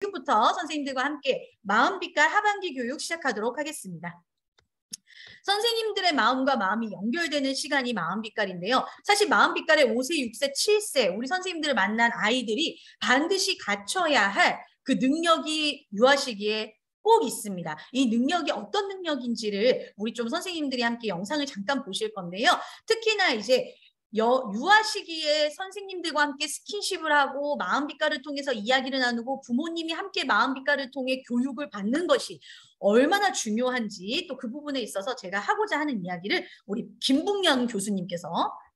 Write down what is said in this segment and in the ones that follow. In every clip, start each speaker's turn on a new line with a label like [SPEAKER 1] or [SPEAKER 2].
[SPEAKER 1] 지금부터 선생님들과 함께 마음빛깔 하반기 교육 시작하도록 하겠습니다. 선생님들의 마음과 마음이 연결되는 시간이 마음빛깔인데요. 사실 마음빛깔의 5세, 6세, 7세 우리 선생님들을 만난 아이들이 반드시 갖춰야 할 그 능력이 유아 시기에 꼭 있습니다. 이 능력이 어떤 능력인지를 우리 좀 선생님들이 함께 영상을 잠깐 보실 건데요. 특히나 이제 유아 시기에 선생님들과 함께 스킨십을 하고 마음빛깔을 통해서 이야기를 나누고 부모님이 함께 마음빛깔을 통해 교육을 받는 것이 얼마나 중요한지 또 그 부분에 있어서 제가 하고자 하는 이야기를 우리 김북년 교수님께서,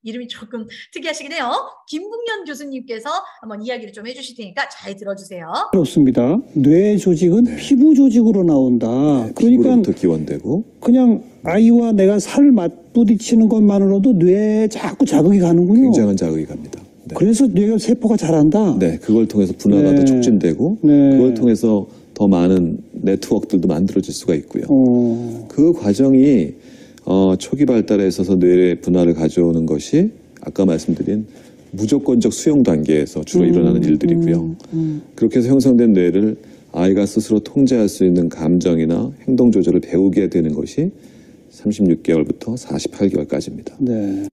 [SPEAKER 1] 이름이 조금 특이하시긴 해요. 김북년 교수님께서 한번 이야기를 좀 해주실 테니까 잘 들어주세요.
[SPEAKER 2] 그렇습니다. 뇌 조직은 피부 조직으로 나온다.
[SPEAKER 3] 네,
[SPEAKER 2] 그러니까
[SPEAKER 3] 피부로부터 기원되고
[SPEAKER 2] 그냥 아이와 내가 살을 맞부딪히는 것만으로도 뇌에 자꾸 자극이 가는군요.
[SPEAKER 3] 굉장한 자극이 갑니다. 네.
[SPEAKER 2] 그래서 뇌가 세포가 자란다.
[SPEAKER 3] 네, 그걸 통해서 분화가
[SPEAKER 2] 네.
[SPEAKER 3] 더 촉진되고
[SPEAKER 2] 네.
[SPEAKER 3] 그걸 통해서 더 많은 네트워크들도 만들어질 수가 있고요. 그 과정이 초기 발달에 있어서 뇌의 분화를 가져오는 것이 아까 말씀드린 무조건적 수용 단계에서 주로 일어나는 일들이고요. 그렇게 해서 형성된 뇌를 아이가 스스로 통제할 수 있는 감정이나 행동 조절을 배우게 되는 것이 36개월부터 48개월까지입니다.
[SPEAKER 2] 네.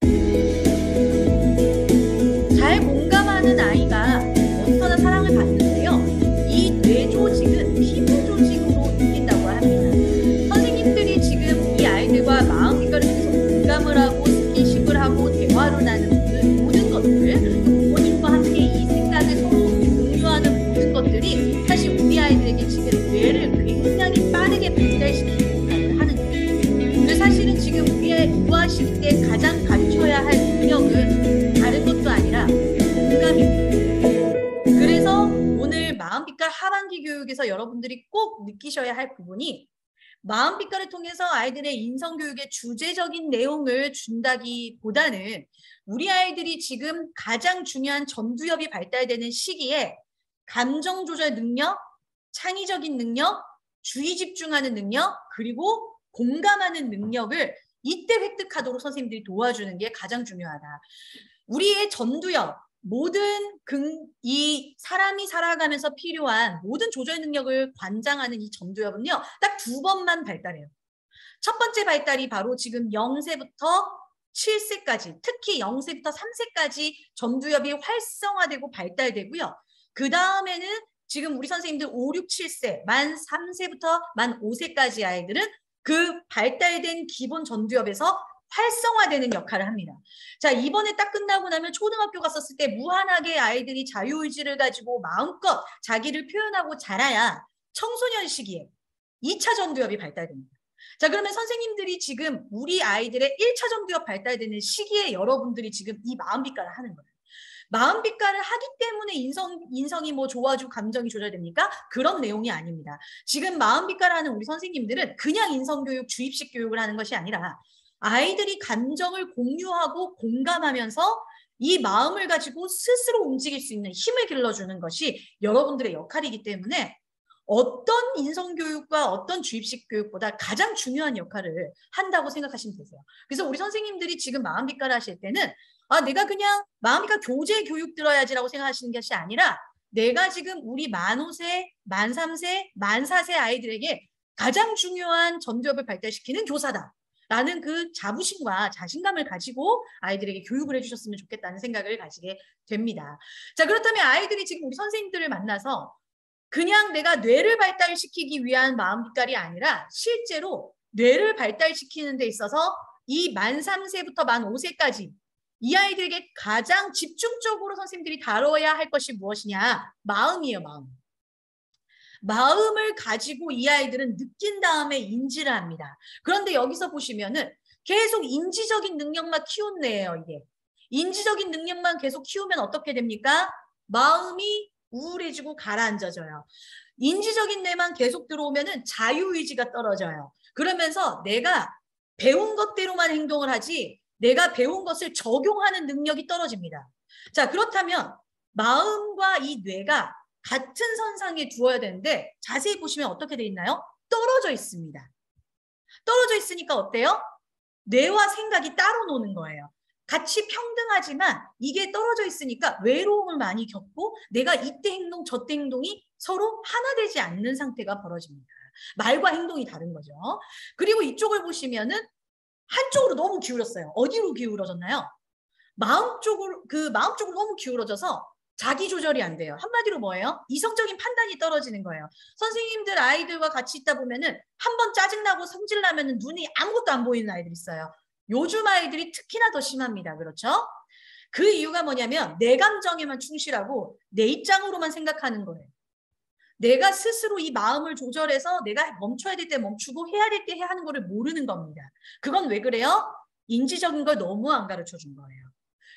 [SPEAKER 1] 잘 공감하는 아이가 어디서나 사랑을 받는데요. 이 뇌 조직은 피부 조직으로 느낀다고 합니다. 선생님들이 지금 이 아이들과 마음빛깔을 통해서 공감을 하고 스킨십을 하고 대화를 나누는 모든 것들, 또 부모님과 함께 이 생각을 서로 공유하는 모든 것들이 사실 우리 아이들에게 지금 뇌를 굉장히 빠르게 발달시키는 역할을 하는 거예요. 그래서 사실은 지금 우리의 유아 시기 때 가장 갖춰야 할 능력은 다른 것도 아니라 공감입니다. 그래서 오늘 마음빛깔 하반기 교육에서 여러분들이 꼭 느끼셔야 할 부분이, 마음빛깔을 통해서 아이들의 인성교육의 주제적인 내용을 준다기보다는 우리 아이들이 지금 가장 중요한 전두엽이 발달되는 시기에 감정 조절 능력, 창의적인 능력, 주의 집중하는 능력, 그리고 공감하는 능력을 이때 획득하도록 선생님들이 도와주는 게 가장 중요하다. 우리의 전두엽, 모든 이 사람이 살아가면서 필요한 모든 조절 능력을 관장하는 이 전두엽은요, 딱 2번만 발달해요. 첫 번째 발달이 바로 지금 0세부터 7세까지, 특히 0세부터 3세까지 전두엽이 활성화되고 발달되고요. 그 다음에는 지금 우리 선생님들 5, 6, 7세, 만 3세부터 만 5세까지 아이들은 그 발달된 기본 전두엽에서 활성화되는 역할을 합니다. 자, 이번에 딱 끝나고 나면 초등학교 갔었을 때 무한하게 아이들이 자유의지를 가지고 마음껏 자기를 표현하고 자라야 청소년 시기에 2차 전두엽이 발달됩니다. 자, 그러면 선생님들이 지금 우리 아이들의 1차 전두엽 발달되는 시기에 여러분들이 지금 이 마음빛깔을 하는 거예요. 마음빛깔을 하기 때문에 인성이 뭐 좋아지고 감정이 조절됩니까? 그런 내용이 아닙니다. 지금 마음빛깔을 하는 우리 선생님들은 그냥 인성교육, 주입식 교육을 하는 것이 아니라 아이들이 감정을 공유하고 공감하면서 이 마음을 가지고 스스로 움직일 수 있는 힘을 길러주는 것이 여러분들의 역할이기 때문에 어떤 인성교육과 어떤 주입식 교육보다 가장 중요한 역할을 한다고 생각하시면 되세요. 그래서 우리 선생님들이 지금 마음빛깔 하실 때는 내가 그냥 마음빛깔 교재 교육 들어야지라고 생각하시는 것이 아니라 내가 지금 우리 만 5세, 만 3세, 만 4세 아이들에게 가장 중요한 전두엽을 발달시키는 교사다 라는 그 자부심과 자신감을 가지고 아이들에게 교육을 해주셨으면 좋겠다는 생각을 가지게 됩니다. 자, 그렇다면 아이들이 지금 우리 선생님들을 만나서 그냥 내가 뇌를 발달시키기 위한 마음빛깔이 아니라 실제로 뇌를 발달시키는 데 있어서 이 만 3세부터 만 5세까지 이 아이들에게 가장 집중적으로 선생님들이 다뤄야 할 것이 무엇이냐? 마음이에요, 마음. 마음을 가지고 이 아이들은 느낀 다음에 인지를 합니다. 그런데 여기서 보시면은 계속 인지적인 능력만 키운네요, 이게. 인지적인 능력만 계속 키우면 어떻게 됩니까? 마음이 우울해지고 가라앉아져요. 인지적인 뇌만 계속 들어오면은 자유의지가 떨어져요. 그러면서 내가 배운 것대로만 행동을 하지 내가 배운 것을 적용하는 능력이 떨어집니다. 자, 그렇다면 마음과 이 뇌가 같은 선상에 두어야 되는데 자세히 보시면 어떻게 돼 있나요? 떨어져 있습니다. 떨어져 있으니까 어때요? 뇌와 생각이 따로 노는 거예요. 같이 평등하지만 이게 떨어져 있으니까 외로움을 많이 겪고 내가 이때 행동 저때 행동이 서로 하나 되지 않는 상태가 벌어집니다. 말과 행동이 다른 거죠. 그리고 이쪽을 보시면은 한쪽으로 너무 기울었어요. 어디로 기울어졌나요? 마음 쪽으로 너무 기울어져서 자기 조절이 안 돼요. 한마디로 뭐예요? 이성적인 판단이 떨어지는 거예요. 선생님들 아이들과 같이 있다 보면은 한 번 짜증나고 성질나면은 눈이 아무것도 안 보이는 아이들 있어요. 요즘 아이들이 특히나 더 심합니다. 그렇죠? 그 이유가 뭐냐면 내 감정에만 충실하고 내 입장으로만 생각하는 거예요. 내가 스스로 이 마음을 조절해서 내가 멈춰야 될 때 멈추고 해야 될 때 해야 하는 거를 모르는 겁니다. 그건 왜 그래요? 인지적인 걸 너무 안 가르쳐 준 거예요.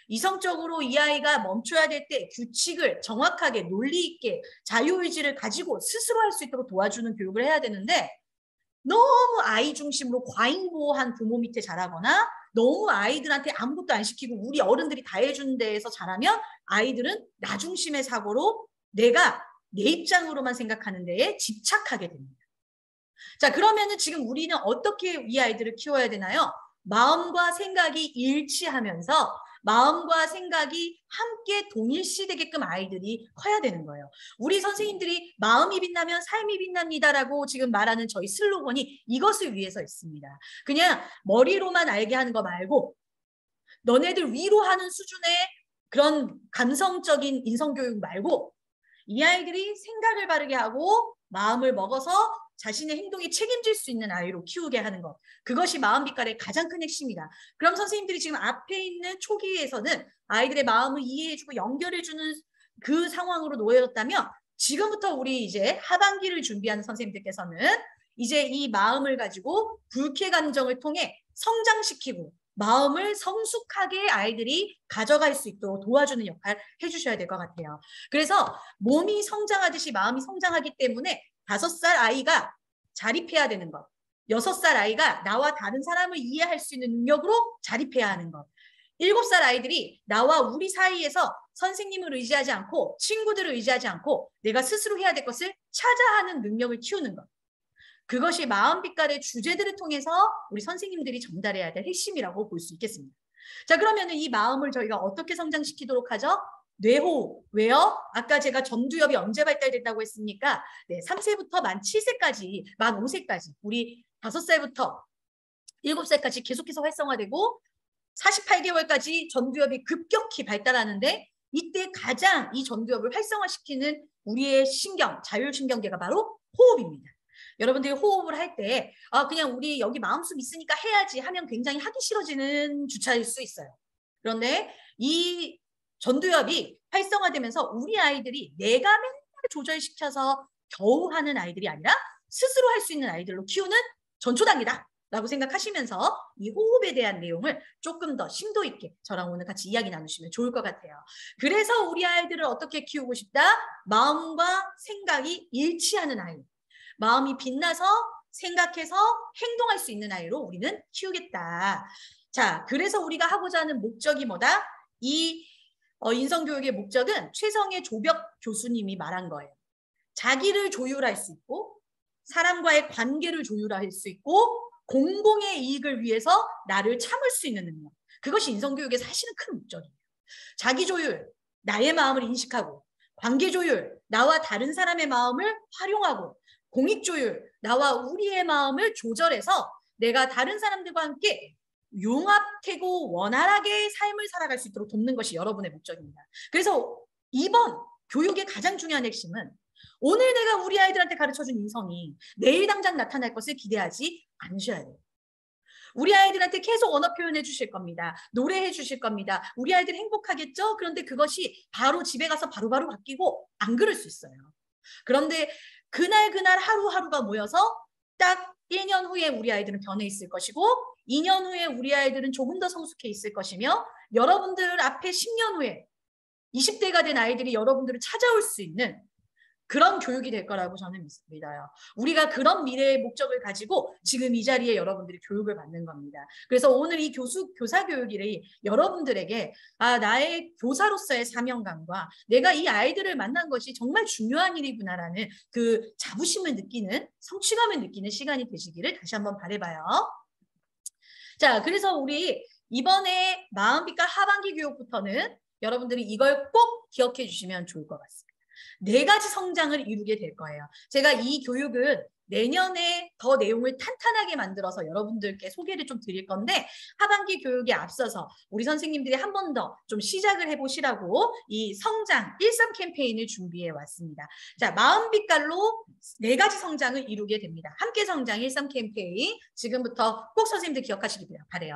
[SPEAKER 1] 이성적으로 이 아이가 멈춰야 될 때 규칙을 정확하게 논리 있게 자유의지를 가지고 스스로 할 수 있도록 도와주는 교육을 해야 되는데 너무 아이 중심으로 과잉보호한 부모 밑에 자라거나 너무 아이들한테 아무것도 안 시키고 우리 어른들이 다 해주는 데에서 자라면 아이들은 나 중심의 사고로 내가 내 입장으로만 생각하는 데에 집착하게 됩니다. 자, 그러면은 지금 우리는 어떻게 이 아이들을 키워야 되나요? 마음과 생각이 일치하면서 마음과 생각이 함께 동일시되게끔 아이들이 커야 되는 거예요. 우리 선생님들이 마음이 빛나면 삶이 빛납니다라고 지금 말하는 저희 슬로건이 이것을 위해서 있습니다. 그냥 머리로만 알게 하는 거 말고 너네들 위로하는 수준의 그런 감성적인 인성교육 말고 이 아이들이 생각을 바르게 하고 마음을 먹어서 자신의 행동에 책임질 수 있는 아이로 키우게 하는 것. 그것이 마음빛깔의 가장 큰 핵심이다. 그럼 선생님들이 지금 앞에 있는 초기에서는 아이들의 마음을 이해해주고 연결해주는 그 상황으로 놓여졌다면 지금부터 우리 이제 하반기를 준비하는 선생님들께서는 이제 이 마음을 가지고 불쾌 감정을 통해 성장시키고 마음을 성숙하게 아이들이 가져갈 수 있도록 도와주는 역할을 해주셔야 될 것 같아요. 그래서 몸이 성장하듯이 마음이 성장하기 때문에 5살 아이가 자립해야 되는 것, 6살 아이가 나와 다른 사람을 이해할 수 있는 능력으로 자립해야 하는 것, 7살 아이들이 나와 우리 사이에서 선생님을 의지하지 않고 친구들을 의지하지 않고 내가 스스로 해야 될 것을 찾아 하는 능력을 키우는 것. 그것이 마음빛깔의 주제들을 통해서 우리 선생님들이 전달해야 될 핵심이라고 볼 수 있겠습니다. 자, 그러면은 이 마음을 저희가 어떻게 성장시키도록 하죠? 뇌호흡. 왜요? 아까 제가 전두엽이 언제 발달됐다고 했습니까? 네, 3세부터 만 7세까지, 만 5세까지, 우리 5살부터 7살까지 계속해서 활성화되고 48개월까지 전두엽이 급격히 발달하는데 이때 가장 이 전두엽을 활성화시키는 우리의 신경, 자율신경계가 바로 호흡입니다. 여러분들이 호흡을 할 때 그냥 우리 여기 마음속 있으니까 해야지 하면 굉장히 하기 싫어지는 주차일 수 있어요. 그런데 이 전두엽이 활성화되면서 우리 아이들이 내가 맨날 조절시켜서 겨우 하는 아이들이 아니라 스스로 할 수 있는 아이들로 키우는 전초단계다 라고 생각하시면서 이 호흡에 대한 내용을 조금 더 심도 있게 저랑 오늘 같이 이야기 나누시면 좋을 것 같아요. 그래서 우리 아이들을 어떻게 키우고 싶다? 마음과 생각이 일치하는 아이. 마음이 빛나서 생각해서 행동할 수 있는 아이로 우리는 키우겠다. 자, 그래서 우리가 하고자 하는 목적이 뭐다? 이 인성교육의 목적은 최성의 조벽 교수님이 말한 거예요. 자기를 조율할 수 있고 사람과의 관계를 조율할 수 있고 공공의 이익을 위해서 나를 참을 수 있는 능력. 그것이 인성교육의 사실은 큰 목적이에요. 자기 조율, 나의 마음을 인식하고 관계 조율, 나와 다른 사람의 마음을 활용하고 공익 조율, 나와 우리의 마음을 조절해서 내가 다른 사람들과 함께 융합되고 원활하게 삶을 살아갈 수 있도록 돕는 것이 여러분의 목적입니다. 그래서 이번 교육의 가장 중요한 핵심은 오늘 내가 우리 아이들한테 가르쳐준 인성이 내일 당장 나타날 것을 기대하지 않으셔야 돼요. 우리 아이들한테 계속 언어 표현해 주실 겁니다. 노래해 주실 겁니다. 우리 아이들 행복하겠죠? 그런데 그것이 바로 집에 가서 바로바로 바뀌고 안 그럴 수 있어요. 그런데 그날 하루하루가 모여서 딱 1년 후에 우리 아이들은 변해 있을 것이고 2년 후에 우리 아이들은 조금 더 성숙해 있을 것이며 여러분들 앞에 10년 후에 20대가 된 아이들이 여러분들을 찾아올 수 있는 그런 교육이 될 거라고 저는 믿습니다. 우리가 그런 미래의 목적을 가지고 지금 이 자리에 여러분들이 교육을 받는 겁니다. 그래서 오늘 이 교사 교육이 여러분들에게 나의 교사로서의 사명감과 내가 이 아이들을 만난 것이 정말 중요한 일이구나라는 그 자부심을 느끼는 성취감을 느끼는 시간이 되시기를 다시 한번 바라봐요. 자, 그래서 우리 이번에 마음빛깔 하반기 교육부터는 여러분들이 이걸 꼭 기억해 주시면 좋을 것 같습니다. 네 가지 성장을 이루게 될 거예요. 제가 이 교육은 내년에 더 내용을 탄탄하게 만들어서 여러분들께 소개를 좀 드릴 건데 하반기 교육에 앞서서 우리 선생님들이 한 번 더 좀 시작을 해보시라고 이 성장 13 캠페인을 준비해 왔습니다. 자, 마음빛깔로 네 가지 성장을 이루게 됩니다. 함께 성장 13 캠페인 지금부터 꼭 선생님들 기억하시길 바래요.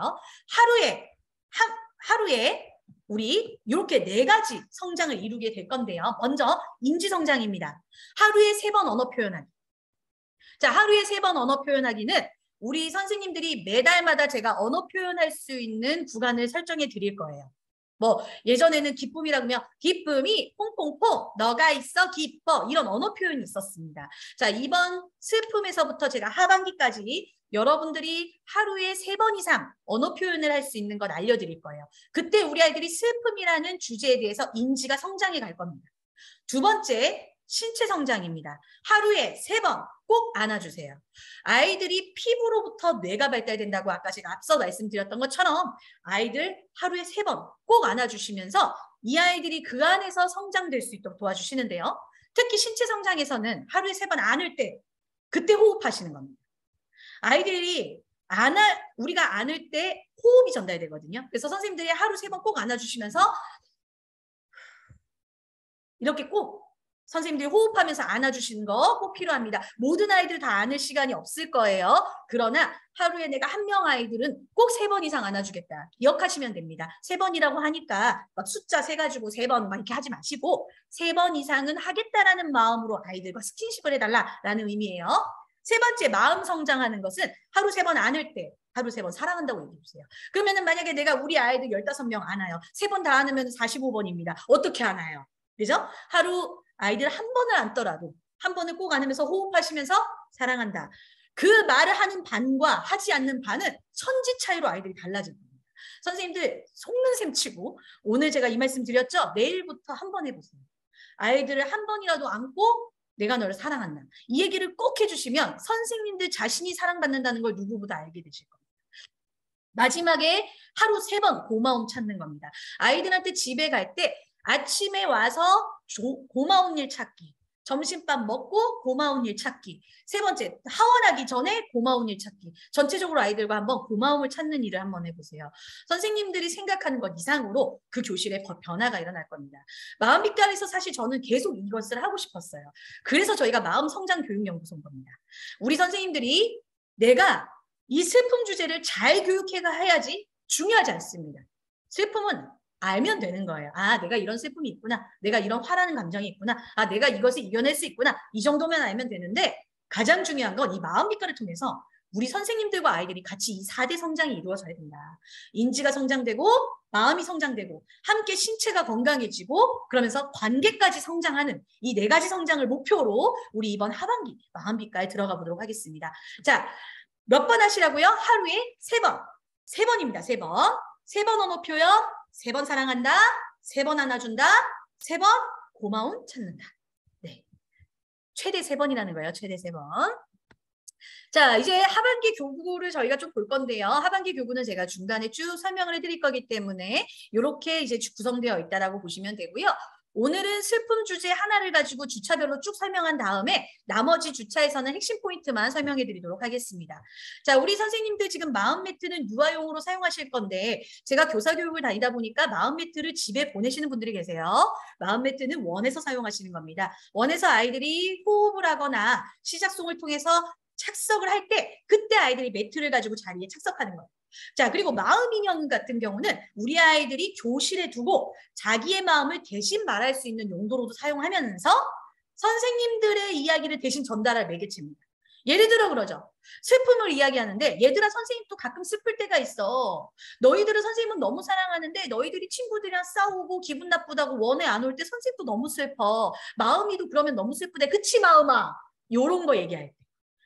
[SPEAKER 1] 하루에 우리 이렇게 네 가지 성장을 이루게 될 건데요. 먼저 인지성장입니다. 하루에 3번 언어 표현하기. 자, 하루에 3번 언어 표현하기는 우리 선생님들이 매달마다 제가 언어 표현할 수 있는 구간을 설정해 드릴 거예요. 뭐 예전에는 기쁨이라고 하면 기쁨이 퐁퐁퐁 너가 있어 기뻐 이런 언어 표현이 있었습니다. 자, 이번 슬픔에서부터 제가 하반기까지 여러분들이 하루에 3번 이상 언어 표현을 할 수 있는 것 알려드릴 거예요. 그때 우리 아이들이 슬픔이라는 주제에 대해서 인지가 성장해 갈 겁니다. 두 번째, 신체 성장입니다. 하루에 3번 꼭 안아주세요. 아이들이 피부로부터 뇌가 발달된다고 아까 제가 앞서 말씀드렸던 것처럼 아이들 하루에 3번 꼭 안아주시면서 이 아이들이 그 안에서 성장될 수 있도록 도와주시는데요. 특히 신체 성장에서는 하루에 3번 안을 때 그때 호흡하시는 겁니다. 아이들이 우리가 안을 때 호흡이 전달되거든요. 그래서 선생님들이 하루 3번 꼭 안아주시면서 이렇게 꼭 선생님들이 호흡하면서 안아주시는 거 꼭 필요합니다. 모든 아이들 다 안을 시간이 없을 거예요. 그러나 하루에 내가 한 명 아이들은 꼭 3번 이상 안아주겠다. 기억하시면 됩니다. 3번이라고 하니까 막 숫자 세가지고 3번 막 이렇게 하지 마시고 3번 이상은 하겠다라는 마음으로 아이들과 스킨십을 해달라라는 의미예요. 세 번째, 마음 성장하는 것은 하루 3번 안을 때 하루 3번 사랑한다고 얘기해 주세요. 그러면은 만약에 내가 우리 아이들 15명 안아요. 3번 다 안으면 45번입니다. 어떻게 안아요? 그죠? 하루 아이들 한 번을 안더라도 한 번을 꼭 안으면서 호흡하시면서 사랑한다. 그 말을 하는 반과 하지 않는 반은 천지 차이로 아이들이 달라질 겁니다. 선생님들 속는 셈 치고 오늘 제가 이 말씀 드렸죠? 내일부터 한 번 해보세요. 아이들을 한 번이라도 안고 내가 너를 사랑한다. 이 얘기를 꼭 해주시면 선생님들 자신이 사랑받는다는 걸 누구보다 알게 되실 겁니다. 마지막에 하루 3번 고마움 찾는 겁니다. 아이들한테 집에 갈 때 아침에 와서 고마운 일 찾기, 점심밥 먹고 고마운 일 찾기, 세 번째 하원하기 전에 고마운 일 찾기. 전체적으로 아이들과 한번 고마움을 찾는 일을 한번 해보세요. 선생님들이 생각하는 것 이상으로 그 교실에 변화가 일어날 겁니다. 마음빛깔에서 사실 저는 계속 이것을 하고 싶었어요. 그래서 저희가 마음성장교육연구소인 겁니다. 우리 선생님들이 내가 이 슬픔 주제를 잘 교육해야지 중요하지 않습니다. 슬픔은 알면 되는 거예요. 아, 내가 이런 슬픔이 있구나. 내가 이런 화라는 감정이 있구나. 아, 내가 이것을 이겨낼 수 있구나. 이 정도면 알면 되는데 가장 중요한 건 이 마음빛깔을 통해서 우리 선생님들과 아이들이 같이 이 4대 성장이 이루어져야 된다. 인지가 성장되고 마음이 성장되고 함께 신체가 건강해지고 그러면서 관계까지 성장하는 이 4가지 성장을 목표로 우리 이번 하반기 마음빛깔 들어가 보도록 하겠습니다. 자, 몇 번 하시라고요? 하루에 3번. 3번입니다. 3번. 3번 언어 표현. 3번 사랑한다, 3번 안아준다, 3번 고마움 찾는다. 네, 최대 3번이라는 거예요. 최대 3번. 자, 이제 하반기 교구를 저희가 좀 볼 건데요. 하반기 교구는 제가 중간에 쭉 설명을 해드릴 거기 때문에 이렇게 이제 구성되어 있다라고 보시면 되고요. 오늘은 슬픔 주제 하나를 가지고 주차별로 쭉 설명한 다음에 나머지 주차에서는 핵심 포인트만 설명해 드리도록 하겠습니다. 자, 우리 선생님들 지금 마음 매트는 유아용으로 사용하실 건데 제가 교사 교육을 다니다 보니까 마음 매트를 집에 보내시는 분들이 계세요. 마음 매트는 원에서 사용하시는 겁니다. 원에서 아이들이 호흡을 하거나 시작송을 통해서 착석을 할 때 그때 아이들이 매트를 가지고 자리에 착석하는 거예요. 자, 그리고 마음 인형 같은 경우는 우리 아이들이 교실에 두고 자기의 마음을 대신 말할 수 있는 용도로도 사용하면서 선생님들의 이야기를 대신 전달할 매개체입니다. 예를 들어 그러죠. 슬픔을 이야기하는데 얘들아 선생님도 가끔 슬플 때가 있어. 너희들은 선생님은 너무 사랑하는데 너희들이 친구들이랑 싸우고 기분 나쁘다고 원에 안 올 때 선생님도 너무 슬퍼. 마음이도 그러면 너무 슬프대. 그치 마음아. 요런 거 얘기할 때.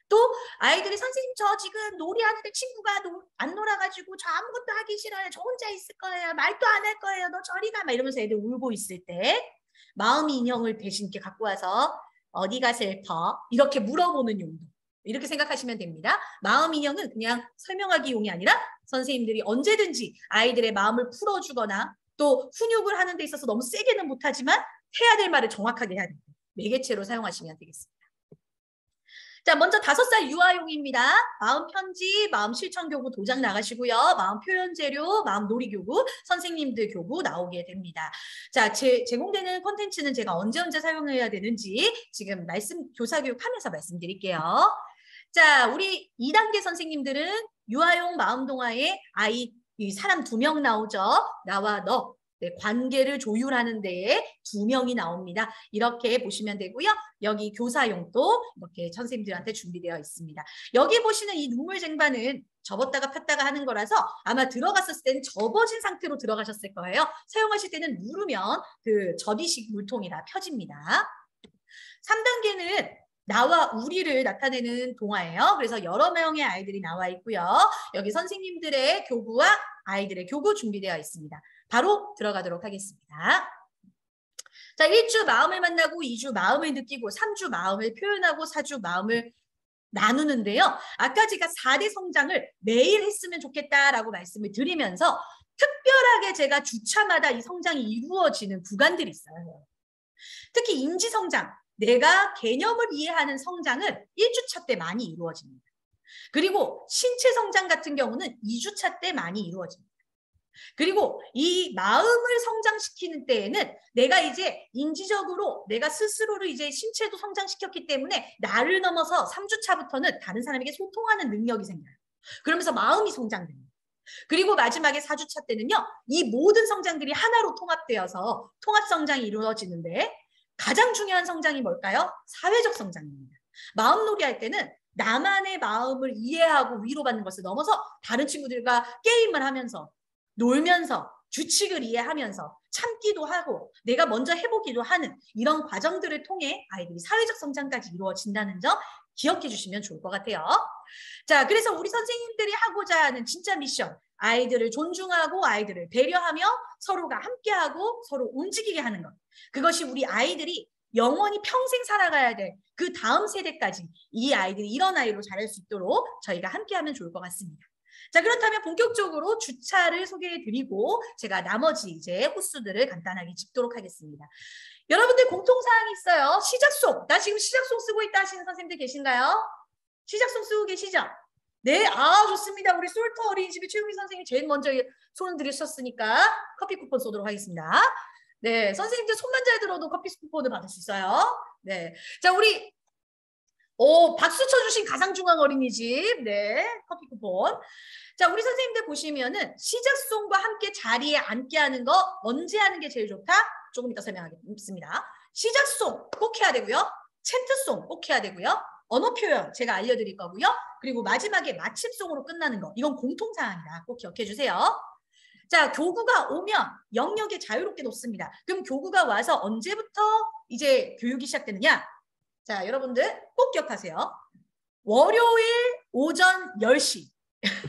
[SPEAKER 1] 또 아이들이 선생님 저 지금 놀이하는데 친구가 안 놀아가지고 저 아무것도 하기 싫어요. 저 혼자 있을 거예요. 말도 안 할 거예요. 너 저리 가. 막 이러면서 애들 울고 있을 때 마음 인형을 대신 이렇게 갖고 와서 어디가 슬퍼? 이렇게 물어보는 용도. 이렇게 생각하시면 됩니다. 마음 인형은 그냥 설명하기 용이 아니라 선생님들이 언제든지 아이들의 마음을 풀어주거나 또 훈육을 하는 데 있어서 너무 세게는 못하지만 해야 될 말을 정확하게 해야 됩니다. 매개체로 사용하시면 되겠습니다. 자, 먼저 5살 유아용입니다. 마음 편지, 마음 실천 교구 도장 나가시고요. 마음 표현 재료, 마음 놀이 교구, 선생님들 교구 나오게 됩니다. 자, 제공되는 콘텐츠는 제가 언제 사용해야 되는지 지금 교사 교육하면서 말씀드릴게요. 자, 우리 2단계 선생님들은 유아용 마음 동화에 이 사람 2명 나오죠. 나와 너. 네, 관계를 조율하는 데에 2명이 나옵니다. 이렇게 보시면 되고요. 여기 교사용도 이렇게 선생님들한테 준비되어 있습니다. 여기 보시는 이 눈물 쟁반은 접었다가 폈다가 하는 거라서 아마 들어갔을 때는 접어진 상태로 들어가셨을 거예요. 사용하실 때는 누르면 그 접이식 물통이라 펴집니다. 3단계는 나와 우리를 나타내는 동화예요. 그래서 여러 명의 아이들이 나와 있고요. 여기 선생님들의 교구와 아이들의 교구 준비되어 있습니다. 바로 들어가도록 하겠습니다. 자, 1주 마음을 만나고 2주 마음을 느끼고 3주 마음을 표현하고 4주 마음을 나누는데요. 아까 제가 4대 성장을 매일 했으면 좋겠다라고 말씀을 드리면서 특별하게 제가 주차마다 이 성장이 이루어지는 구간들이 있어요. 특히 인지성장, 내가 개념을 이해하는 성장은 1주차 때 많이 이루어집니다. 그리고 신체 성장 같은 경우는 2주차 때 많이 이루어집니다. 그리고 이 마음을 성장시키는 때에는 내가 이제 인지적으로 내가 스스로를 이제 신체도 성장시켰기 때문에 나를 넘어서 3주차부터는 다른 사람에게 소통하는 능력이 생겨요. 그러면서 마음이 성장됩니다. 그리고 마지막에 4주차 때는요, 이 모든 성장들이 하나로 통합되어서 통합성장이 이루어지는데 가장 중요한 성장이 뭘까요? 사회적 성장입니다. 마음놀이 할 때는 나만의 마음을 이해하고 위로받는 것을 넘어서 다른 친구들과 게임을 하면서 놀면서 규칙을 이해하면서 참기도 하고 내가 먼저 해보기도 하는 이런 과정들을 통해 아이들이 사회적 성장까지 이루어진다는 점 기억해 주시면 좋을 것 같아요. 자, 그래서 우리 선생님들이 하고자 하는 진짜 미션, 아이들을 존중하고 아이들을 배려하며 서로가 함께하고 서로 움직이게 하는 것. 그것이 우리 아이들이 영원히 평생 살아가야 될 그 다음 세대까지 이 아이들이 이런 아이로 자랄 수 있도록 저희가 함께하면 좋을 것 같습니다. 자, 그렇다면 본격적으로 주차를 소개해드리고 제가 나머지 이제 호수들을 간단하게 짚도록 하겠습니다. 여러분들 공통사항이 있어요. 시작송. 나 지금 시작송 쓰고 있다 하시는 선생님들 계신가요? 시작송 쓰고 계시죠? 네, 좋습니다. 우리 솔터 어린이집의 최용희 선생님이 제일 먼저 손을 들으셨으니까 커피 쿠폰 쏘도록 하겠습니다. 네, 선생님들 손만 잘 들어도 커피 쿠폰을 받을 수 있어요. 네, 자, 우리 박수 쳐주신 가상중앙 어린이집, 네, 커피 쿠폰. 자, 우리 선생님들 보시면은 시작송과 함께 자리에 앉게 하는 거 언제 하는 게 제일 좋다? 조금 이따 설명하겠습니다. 시작송 꼭 해야 되고요. 챈트송 꼭 해야 되고요. 언어 표현 제가 알려드릴 거고요. 그리고 마지막에 마침송으로 끝나는 거. 이건 공통사항이다. 꼭 기억해 주세요. 자, 교구가 오면 영역에 자유롭게 놓습니다. 그럼 교구가 와서 언제부터 이제 교육이 시작되느냐? 자, 여러분들 꼭 기억하세요. 월요일 오전 10시.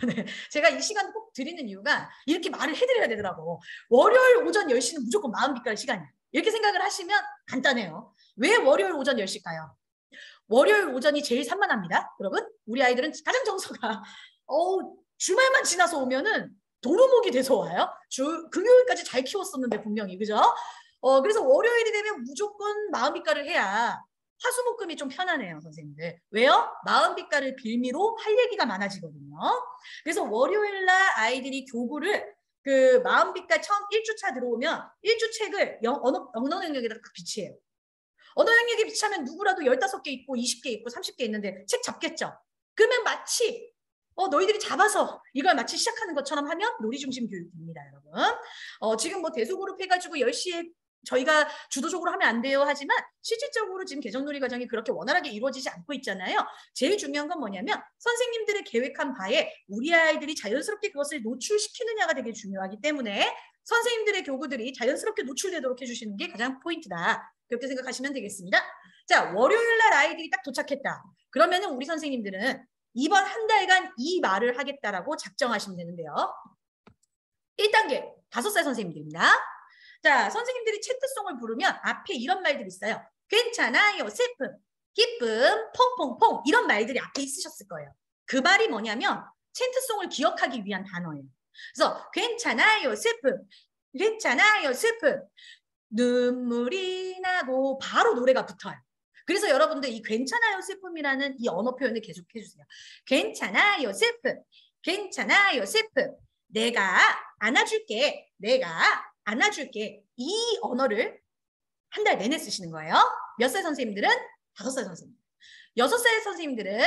[SPEAKER 1] 네, 제가 이 시간 꼭 드리는 이유가 이렇게 말을 해드려야 되더라고. 월요일 오전 10시는 무조건 마음 빛깔 시간이야. 이렇게 생각을 하시면 간단해요. 왜 월요일 오전 10시일까요? 월요일 오전이 제일 산만합니다. 여러분, 우리 아이들은 가장 정서가 주말만 지나서 오면은 도루묵이 돼서 와요. 금요일까지 잘 키웠었는데 분명히, 그죠? 그래서 월요일이 되면 무조건 마음 빛깔을 해야 화수목금이 좀 편하네요, 선생님들. 왜요? 마음 빛깔을 빌미로 할 얘기가 많아지거든요. 그래서 월요일날 아이들이 교구를 그 마음 빛깔 처음 1주차 들어오면 1주 책을 언어 영역에다 비치해요. 언어 영역에 비치하면 누구라도 15개 있고 20개 있고 30개 있는데 책 잡겠죠? 그러면 마치 너희들이 잡아서 이걸 마치 시작하는 것처럼 하면 놀이 중심 교육입니다, 여러분. 지금 뭐 대소그룹 해가지고 10시에 저희가 주도적으로 하면 안 돼요 하지만 실질적으로 지금 개정놀이 과정이 그렇게 원활하게 이루어지지 않고 있잖아요. 제일 중요한 건 뭐냐면 선생님들의 계획한 바에 우리 아이들이 자연스럽게 그것을 노출시키느냐가 되게 중요하기 때문에 선생님들의 교구들이 자연스럽게 노출되도록 해주시는 게 가장 포인트다. 그렇게 생각하시면 되겠습니다. 자, 월요일날 아이들이 딱 도착했다. 그러면은 우리 선생님들은 이번 한 달간 이 말을 하겠다라고 작정하시면 되는데요. 1단계 5살 선생님들입니다. 자, 선생님들이 채트송을 부르면 앞에 이런 말들이 있어요. 괜찮아요, 슬픔, 기쁨, 퐁퐁퐁 이런 말들이 앞에 있으셨을 거예요. 그 말이 뭐냐면 채트송을 기억하기 위한 단어예요. 그래서 괜찮아요, 슬픔, 괜찮아요, 슬픔, 눈물이 나고 바로 노래가 붙어요. 그래서 여러분들 이 괜찮아요 슬픔이라는 이 언어 표현을 계속 해주세요. 괜찮아요 슬픔, 괜찮아요 슬픔, 내가 안아줄게, 내가 안아줄게. 이 언어를 한 달 내내 쓰시는 거예요. 몇 살 선생님들은? 5살 선생님. 6살 선생님들은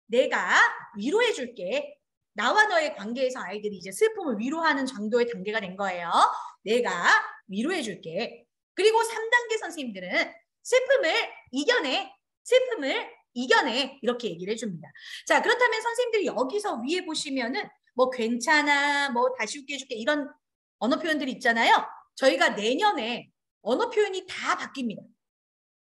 [SPEAKER 1] 내가 위로해줄게. 나와 너의 관계에서 아이들이 이제 슬픔을 위로하는 정도의 단계가 된 거예요. 내가 위로해줄게. 그리고 3단계 선생님들은 슬픔을 이겨내, 슬픔을 이겨내 이렇게 얘기를 해줍니다. 자, 그렇다면 선생님들이 여기서 위에 보시면은 뭐 괜찮아, 뭐 다시 웃게 해줄게 이런 언어 표현들이 있잖아요. 저희가 내년에 언어 표현이 다 바뀝니다.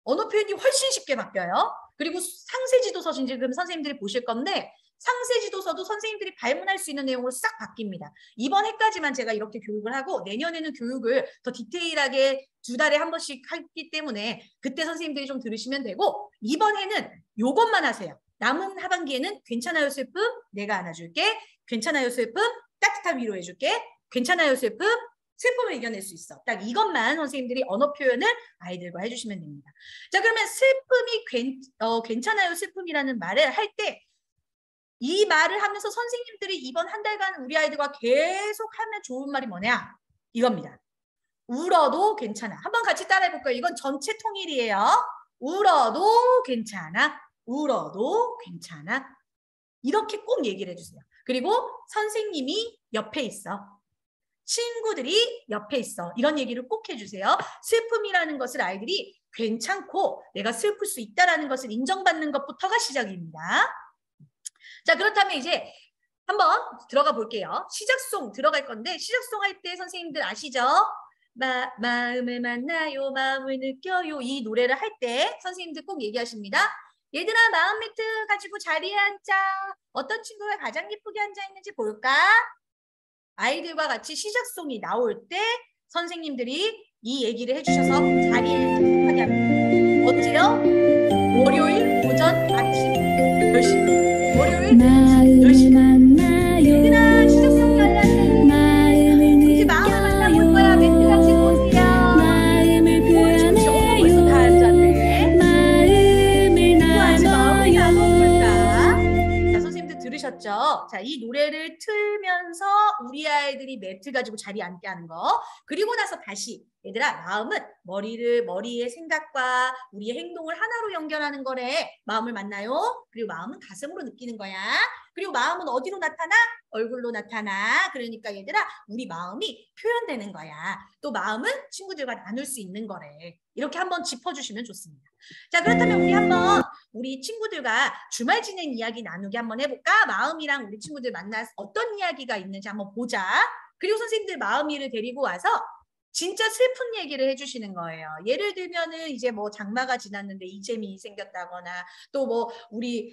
[SPEAKER 1] 언어 표현이 훨씬 쉽게 바뀌어요. 그리고 상세지도서 지금 선생님들이 보실 건데 상세지도서도 선생님들이 발문할 수 있는 내용으로 싹 바뀝니다. 이번 해까지만 제가 이렇게 교육을 하고 내년에는 교육을 더 디테일하게 2달에 한 번씩 하기 때문에 그때 선생님들이 좀 들으시면 되고 이번 해는 요것만 하세요. 남은 하반기에는 괜찮아요 슬픔, 내가 안아줄게, 괜찮아요 슬픔, 따뜻한 위로해줄게, 괜찮아요 슬픔, 슬픔을 이겨낼 수 있어. 딱 이것만 선생님들이 언어 표현을 아이들과 해주시면 됩니다. 자, 그러면 슬픔이 괜찮아요 슬픔이라는 말을 할 때 이 말을 하면서 선생님들이 이번 한 달간 우리 아이들과 계속 하면 좋은 말이 뭐냐? 이겁니다. 울어도 괜찮아. 한번 같이 따라해볼까요? 이건 전체 통일이에요. 울어도 괜찮아. 울어도 괜찮아. 이렇게 꼭 얘기를 해주세요. 그리고 선생님이 옆에 있어. 친구들이 옆에 있어. 이런 얘기를 꼭 해주세요. 슬픔이라는 것을 아이들이 괜찮고 내가 슬플 수 있다는 것을 인정받는 것부터가 시작입니다. 자, 그렇다면 이제 한번 들어가 볼게요. 시작송 들어갈 건데 시작송 할 때 선생님들 아시죠? 마음을 만나요, 마음을 느껴요. 이 노래를 할 때 선생님들 꼭 얘기하십니다. 얘들아 마음 매트 가지고 자리에 앉자. 어떤 친구가 가장 예쁘게 앉아 있는지 볼까? 아이들과 같이 시작송이 나올 때 선생님들이 이 얘기를 해주셔서 자리에 하게 합니다. 언제요? 월요일 오전 아침 10시. 월요일 10시. 얘들아 시작송이 하려면 이제 마음을 만나볼 거야. 매트 가지고 오세요. 정신 없어 벌써 다 앉았네. 누구 아직 마음을 나눠볼까? 자, 선생님들 들으셨죠? 자, 이 노래를 틀면서 우리 아이들이 매트 가지고 자리에 앉게 하는 거. 그리고 나서 다시 얘들아 마음은 머리의 생각과 우리의 행동을 하나로 연결하는 거래. 마음을 만나요. 그리고 마음은 가슴으로 느끼는 거야. 그리고 마음은 어디로 나타나? 얼굴로 나타나. 그러니까 얘들아 우리 마음이 표현되는 거야. 또 마음은 친구들과 나눌 수 있는 거래. 이렇게 한번 짚어주시면 좋습니다. 자, 그렇다면 우리 한번 우리 친구들과 주말 지낸 이야기 나누기 한번 해볼까? 마음이랑 우리 친구들 만나서 어떤 이야기가 있는지 한번 보자. 그리고 선생님들 마음이를 데리고 와서 진짜 슬픈 얘기를 해주시는 거예요. 예를 들면은 이제 뭐 장마가 지났는데 이재민이 생겼다거나 또 뭐 우리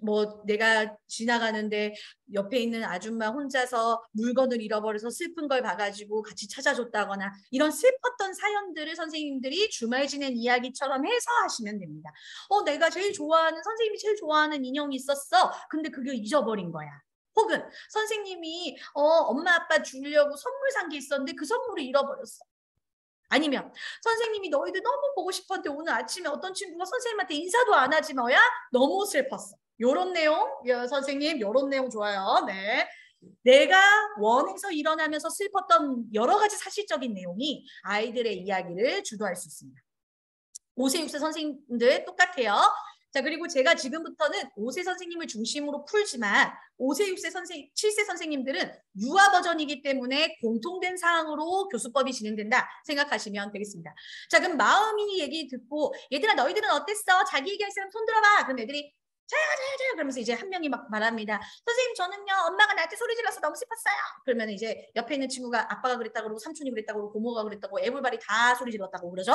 [SPEAKER 1] 뭐 내가 지나가는데 옆에 있는 아줌마 혼자서 물건을 잃어버려서 슬픈 걸 봐가지고 같이 찾아줬다거나 이런 슬펐던 사연들을 선생님들이 주말 지낸 이야기처럼 해서 하시면 됩니다. 내가 제일 좋아하는 선생님이 제일 좋아하는 인형이 있었어. 근데 그게 잊어버린 거야. 혹은 선생님이 엄마 아빠 주려고 선물 산 게 있었는데 그 선물을 잃어버렸어. 아니면 선생님이 너희들 너무 보고 싶었는데 오늘 아침에 어떤 친구가 선생님한테 인사도 안 하지 뭐야? 너무 슬펐어. 요런 내용, 선생님 요런 내용 좋아요. 네. 내가 원에서 일어나면서 슬펐던 여러 가지 사실적인 내용이 아이들의 이야기를 주도할 수 있습니다. 5세, 6세 선생님들 똑같아요. 자, 그리고 제가 지금부터는 5세 선생님을 중심으로 풀지만 5세, 6세 선생님, 7세 선생님들은 유아 버전이기 때문에 공통된 사항으로 교수법이 진행된다 생각하시면 되겠습니다. 자, 그럼 마음이 얘기 듣고 얘들아 너희들은 어땠어? 자기 얘기할 사람 손 들어봐. 그럼 애들이 자야 그러면서 이제 한 명이 막 말합니다. 선생님 저는요 엄마가 나한테 소리 질러서 너무 슬펐어요. 그러면 이제 옆에 있는 친구가 아빠가 그랬다고 그러고 삼촌이 그랬다고 그러고 고모가 그랬다고 에블바리 다 소리 질렀다고 그러죠.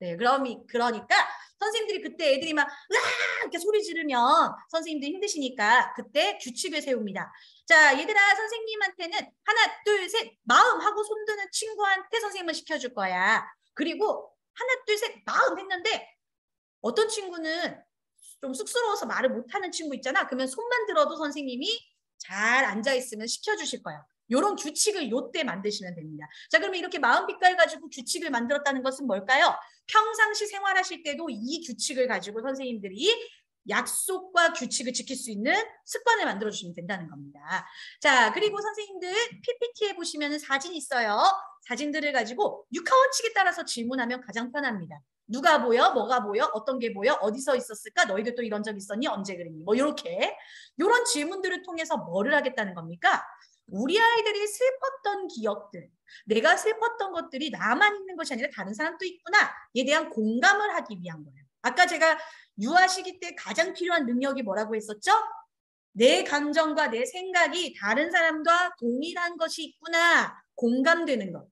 [SPEAKER 1] 네, 그러니까 선생님들이 그때 애들이 막 으아 이렇게 소리 지르면 선생님들이 힘드시니까 그때 규칙을 세웁니다. 자, 얘들아 선생님한테는 하나 둘 셋 마음 하고 손 드는 친구한테 선생님은 시켜줄 거야. 그리고 하나 둘 셋 마음 했는데 어떤 친구는 좀 쑥스러워서 말을 못하는 친구 있잖아. 그러면 손만 들어도 선생님이 잘 앉아있으면 시켜주실 거야. 요런 규칙을 요때 만드시면 됩니다. 자, 그러면 이렇게 마음빛깔 가지고 규칙을 만들었다는 것은 뭘까요? 평상시 생활하실 때도 이 규칙을 가지고 선생님들이 약속과 규칙을 지킬 수 있는 습관을 만들어주시면 된다는 겁니다. 자, 그리고 선생님들 PPT에 보시면 사진 있어요. 사진들을 가지고 육하원칙에 따라서 질문하면 가장 편합니다. 누가 보여? 뭐가 보여? 어떤 게 보여? 어디서 있었을까? 너희들 또 이런 적 있었니? 언제 그랬니? 뭐 이렇게 이런 질문들을 통해서 뭐를 하겠다는 겁니까? 우리 아이들이 슬펐던 기억들, 내가 슬펐던 것들이 나만 있는 것이 아니라 다른 사람도 있구나에 대한 공감을 하기 위한 거예요. 아까 제가 유아 시기 때 가장 필요한 능력이 뭐라고 했었죠? 내 감정과 내 생각이 다른 사람과 동일한 것이 있구나. 공감되는 것.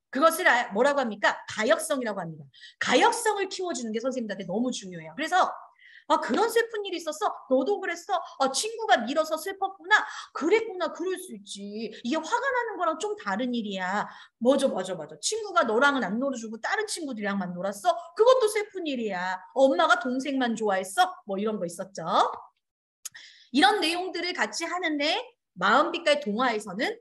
[SPEAKER 1] 그것을 뭐라고 합니까? 가역성이라고 합니다. 가역성을 키워주는 게 선생님들한테 너무 중요해요. 그래서 그런 슬픈 일이 있었어? 너도 그랬어? 친구가 밀어서 슬펐구나? 그랬구나. 그럴 수 있지. 이게 화가 나는 거랑 좀 다른 일이야. 맞아. 친구가 너랑은 안 놀아주고 다른 친구들이랑만 놀았어? 그것도 슬픈 일이야. 엄마가 동생만 좋아했어? 뭐 이런 거 있었죠. 이런 내용들을 같이 하는데 마음빛깔 동화에서는